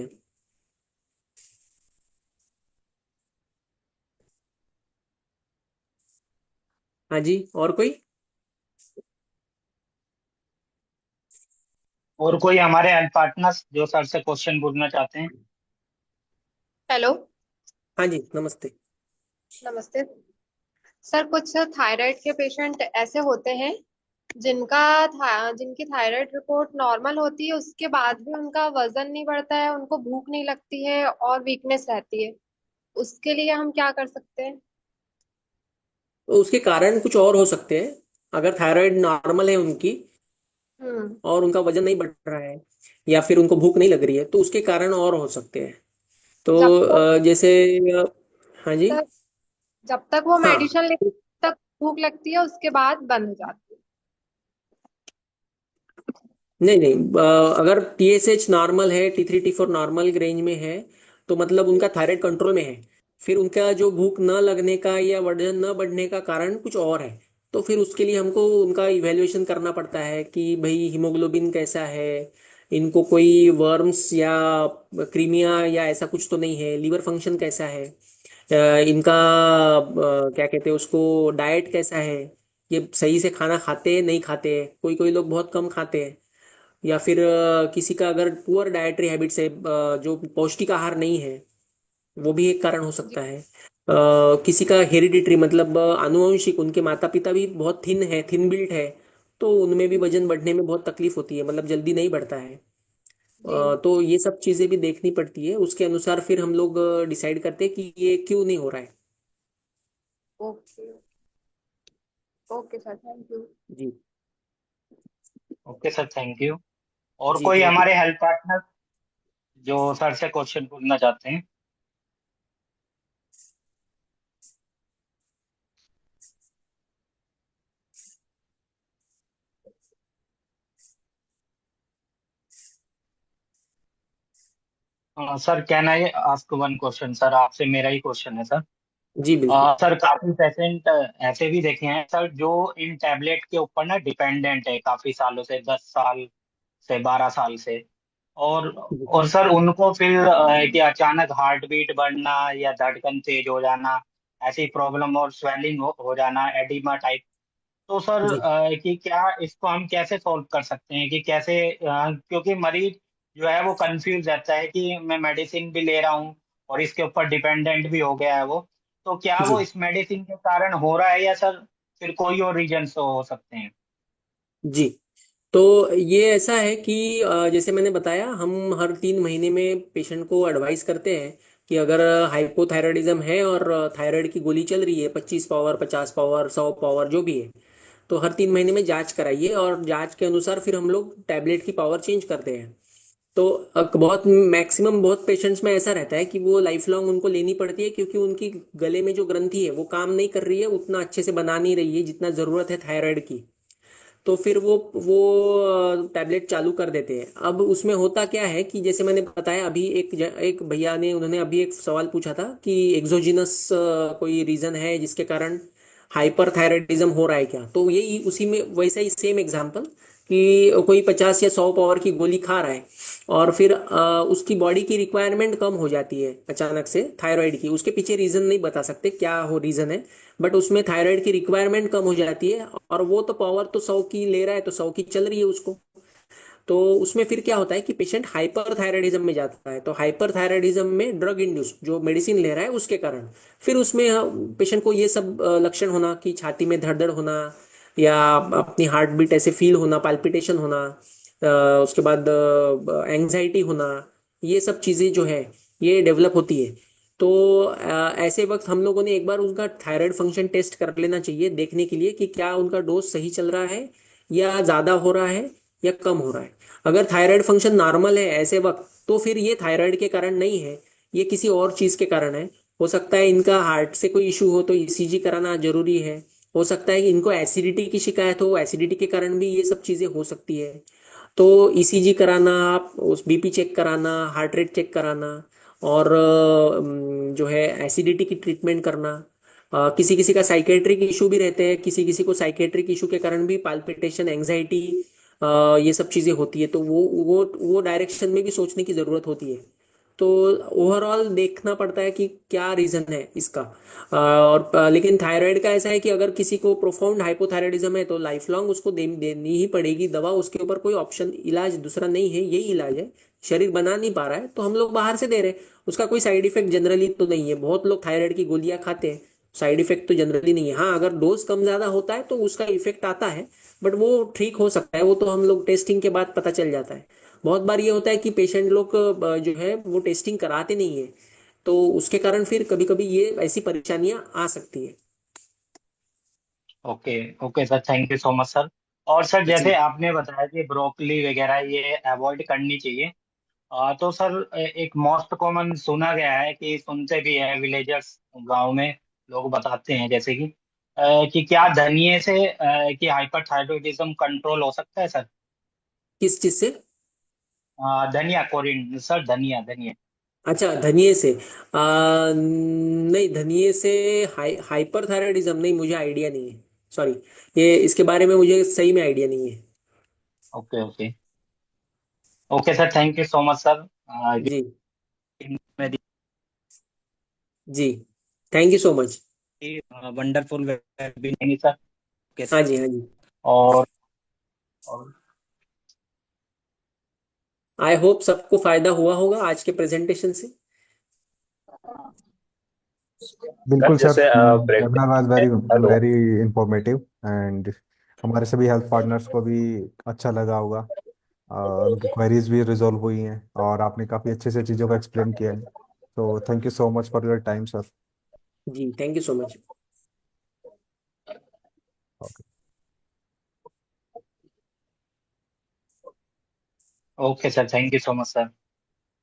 [SPEAKER 1] हाँ जी, और कोई?
[SPEAKER 2] और कोई हमारे हेल्थ पार्टनर्स जो सर से क्वेश्चन पूछना चाहते हैं?
[SPEAKER 10] हेलो।
[SPEAKER 1] हाँ जी, नमस्ते।
[SPEAKER 10] नमस्ते सर। कुछ थायराइड के पेशेंट ऐसे होते हैं जिनकी थायराइड रिपोर्ट नॉर्मल होती है, उसके बाद भी उनका वजन नहीं बढ़ता है, उनको भूख नहीं लगती है और वीकनेस रहती है। उसके लिए हम क्या कर सकते हैं?
[SPEAKER 1] तो उसके कारण कुछ और हो सकते हैं। अगर थायराइड नॉर्मल है उनकी
[SPEAKER 10] हम्म।
[SPEAKER 1] और उनका वजन नहीं बढ़ रहा है, या फिर उनको भूख नहीं लग रही है, तो उसके कारण और हो सकते हैं। तो
[SPEAKER 10] जब तक
[SPEAKER 1] जैसे अ, हाँ जी।
[SPEAKER 10] तक जब तक वो
[SPEAKER 1] हाँ,
[SPEAKER 10] मेडिसिन ले तक भूख लगती है, उसके बाद बंद हो जाती
[SPEAKER 1] नहीं नहीं, अगर टीएसएच नॉर्मल है, T3 T4 नॉर्मल रेंज में है, तो मतलब
[SPEAKER 10] है।
[SPEAKER 1] उनका थायराइड कंट्रोल में है। फिर उनका जो भूख न लगने का या वजन न बढ़ने का कारण कुछ और है, तो फिर उसके लिए हमको उनका इवैल्यूएशन करना पड़ता है कि भाई हीमोग्लोबिन कैसा है, इनको कोई वर्म्स या क्रीमिया या ऐसा कुछ तो नहीं है, लीवर फंक्शन कैसा है, इनका क्या कहते हैं उसको, डाइट कैसा है, ये सही से खाना खाते हैं नहीं खाते हैं, कोई कोई लोग बहुत कम खाते हैं, या फिर किसी का अगर पुअर डाइटरी हैबिट्स है, जो पौष्टिक आहार नहीं है, वो भी एक कारण हो
[SPEAKER 10] जी
[SPEAKER 1] सकता है। किसी का हेरिडिटरी मतलब आनुवंशिक, उनके माता पिता भी बहुत थिन है, थिन बिल्ट है, तो उनमें भी वजन बढ़ने में बहुत तकलीफ होती है, मतलब जल्दी नहीं बढ़ता है।
[SPEAKER 10] जी।
[SPEAKER 1] तो ये सब चीजें भी देखनी पड़ती है, उसके अनुसार फिर हम लोग डिसाइड करते हैं कि ये क्यों नहीं हो रहा है।
[SPEAKER 10] Okay. Okay sir, thank you.
[SPEAKER 1] जी।
[SPEAKER 2] Okay sir, thank you. और
[SPEAKER 1] जी,
[SPEAKER 2] कोई
[SPEAKER 1] थैंक यू।
[SPEAKER 2] हमारे हेल्थ पार्टनर जो सर से क्वेश्चन पूछना चाहते हैं? Sir, can I ask one question? Sir, आपसे मेरा ही क्वेश्चन है सर।
[SPEAKER 1] जी बिल्कुल।
[SPEAKER 2] सर, काफी पेशेंट ऐसे भी देखे हैं सर जो इन टैबलेट के ऊपर ना डिपेंडेंट है काफी सालों से, 10 साल से, 12 साल से। और
[SPEAKER 1] जी
[SPEAKER 2] और सर उनको फिर कि अचानक हार्ट बीट बढ़ना या धड़कन तेज हो जाना, ऐसी प्रॉब्लम, और स्वेलिंग हो जाना, एडिमा टाइप। तो सर
[SPEAKER 1] जी
[SPEAKER 2] कि क्या इसको हम कैसे सॉल्व कर सकते हैं, कि कैसे क्योंकि मरीज जो है वो कंफ्यूज रहता है कि मैं मेडिसिन भी ले रहा हूँ और इसके ऊपर डिपेंडेंट भी हो गया है वो। तो क्या वो
[SPEAKER 1] जी
[SPEAKER 2] इस मेडिसिन के कारण हो रहा है, या सर फिर कोई और रीजन हो सकते हैं?
[SPEAKER 1] जी। तो ये ऐसा है कि जैसे मैंने बताया, हम हर 3 महीने में पेशेंट को एडवाइस करते हैं कि अगर हाइपोथायरायडिज्म है और थायराइड की गोली चल रही है, 25 पावर, 50 पावर, 100 पावर जो भी है, तो हर 3 महीने में जांच कराइए और जांच के अनुसार फिर हम लोग टैबलेट की पावर चेंज करते हैं। तो बहुत मैक्सिमम बहुत पेशेंट्स में ऐसा रहता है कि वो लाइफ लॉन्ग उनको लेनी पड़ती है, क्योंकि उनकी गले में जो ग्रंथि है वो काम नहीं कर रही है, उतना अच्छे से बना नहीं रही है जितना ज़रूरत है थायराइड की। तो फिर वो टैबलेट चालू कर देते हैं। अब उसमें होता क्या है कि जैसे मैंने बताया अभी एक भैया ने उन्होंने अभी एक सवाल पूछा था कि एक्सोजिनस कोई रीज़न है जिसके कारण हाइपर थायराइडिज्म हो रहा है क्या। तो यही उसी में वैसा ही सेम एग्जांपल कि कोई 50 या 100 पावर की गोली खा रहा है और फिर उसकी बॉडी की रिक्वायरमेंट कम हो जाती है अचानक से थायराइड की। उसके पीछे रीज़न नहीं बता सकते क्या हो रीज़न है, बट उसमें थायराइड की रिक्वायरमेंट कम हो जाती है और वो तो पावर तो 100 की ले रहा है तो 100 की चल रही है उसको। तो उसमें फिर क्या होता है कि पेशेंट हाइपर थायराइडिज्म में जाता है। तो हाइपर थायराइडिज्म में ड्रग इंड्यूस जो मेडिसिन ले रहा है उसके कारण फिर उसमें पेशेंट को ये सब लक्षण होना कि छाती में धड़धड़ होना या अपनी हार्ट बीट ऐसे फील होना, पाल्पिटेशन होना, उसके बाद एंग्जाइटी होना, ये सब चीज़ें जो है ये डेवलप होती है। तो ऐसे वक्त हम लोगों ने एक बार उनका थायराइड फंक्शन टेस्ट कर लेना चाहिए देखने के लिए कि क्या उनका डोज सही चल रहा है या ज़्यादा हो रहा है या कम हो रहा है। अगर थायराइड फंक्शन नॉर्मल है ऐसे वक्त तो फिर ये थायराइड के कारण नहीं है, ये किसी और चीज़ के कारण है। हो सकता है इनका हार्ट से कोई इशू हो तो ईसीजी कराना जरूरी है। हो सकता है कि इनको एसिडिटी की शिकायत हो, एसिडिटी के कारण भी ये सब चीज़ें हो सकती है। तो ईसीजी कराना, आप उस बीपी चेक कराना, हार्ट रेट चेक कराना और जो है एसिडिटी की ट्रीटमेंट करना। किसी किसी का साइकेट्रिक इशू भी रहते हैं, किसी किसी को साइकेट्रिक इशू के कारण भी पाल्पिटेशन, एंग्जाइटी, ये सब चीज़ें होती है। तो वो डायरेक्शन में भी सोचने की ज़रूरत होती है। तो ओवरऑल देखना पड़ता है कि क्या रीज़न है इसका। लेकिन थायराइड का ऐसा है कि अगर किसी को प्रोफाउंड हाइपोथायराइडिज्म है तो लाइफ लॉन्ग उसको देनी ही पड़ेगी दवा। उसके ऊपर कोई ऑप्शन इलाज दूसरा नहीं है, यही इलाज है। शरीर बना नहीं पा रहा है तो हम लोग बाहर से दे रहे हैं। उसका कोई साइड इफेक्ट जनरली तो नहीं है। बहुत लोग थायराइड की गोलियां खाते हैं, साइड इफेक्ट तो जनरली नहीं है। हाँ, अगर डोज कम ज़्यादा होता है तो उसका इफेक्ट आता है, बट वो ठीक हो सकता है। वो तो हम लोग टेस्टिंग के बाद पता चल जाता है। बहुत बार ये होता है कि पेशेंट लोग जो है वो टेस्टिंग कराते नहीं है, तो उसके कारण फिर कभी कभी ये ऐसी परेशानियां आ सकती है।
[SPEAKER 2] Okay. Okay sir, thank you so much sir. और सर
[SPEAKER 1] जी।
[SPEAKER 2] जैसे आपने बताया कि ब्रोकली वगैरह ये अवॉइड करनी चाहिए, तो सर एक मोस्ट कॉमन सुना गया है कि सुनते भी हैं विलेजर्स, गांव में लोग बताते हैं जैसे कि क्या धनिए से कि हाइपरथायरॉयडिज्म कंट्रोल हो सकता है सर?
[SPEAKER 1] किस चीज से?
[SPEAKER 2] धनिया, कोरिन सर, धनिया धनिया।
[SPEAKER 1] अच्छा, धनिए से। नहीं, धनिए से हाइपर थायराइडिज्म नहीं, मुझे आइडिया नहीं है। सॉरी, ये इसके बारे में मुझे सही में आइडिया नहीं है।
[SPEAKER 2] Okay okay. Okay sir, thank you so much sir.
[SPEAKER 1] जी। जी, thank you so much.
[SPEAKER 2] Wonderful webinar sir. Okay
[SPEAKER 1] हाँ
[SPEAKER 2] सर।
[SPEAKER 1] जी, हाँ जी।
[SPEAKER 2] और और
[SPEAKER 1] आई होप सबको फायदा हुआ होगा आज के प्रेजेंटेशन से।
[SPEAKER 11] बिल्कुल सर,
[SPEAKER 7] जैसे
[SPEAKER 11] वेबिनार वाज
[SPEAKER 7] प्रेगनेंसी
[SPEAKER 11] वेरी
[SPEAKER 7] में, हेलो।
[SPEAKER 11] वेरी इंफॉर्मेटिव एंड हमारे सभी हेल्थ पार्टनर्स को भी अच्छा लगा होगा। उनकी क्वेरीज भी रिजॉल्व हुई हैं और आपने काफ़ी अच्छे से चीज़ों को एक्सप्लेन किया है। तो thank you so much for your time sir.
[SPEAKER 1] जी, thank you so much.
[SPEAKER 2] Okay sir, thank you so much sir.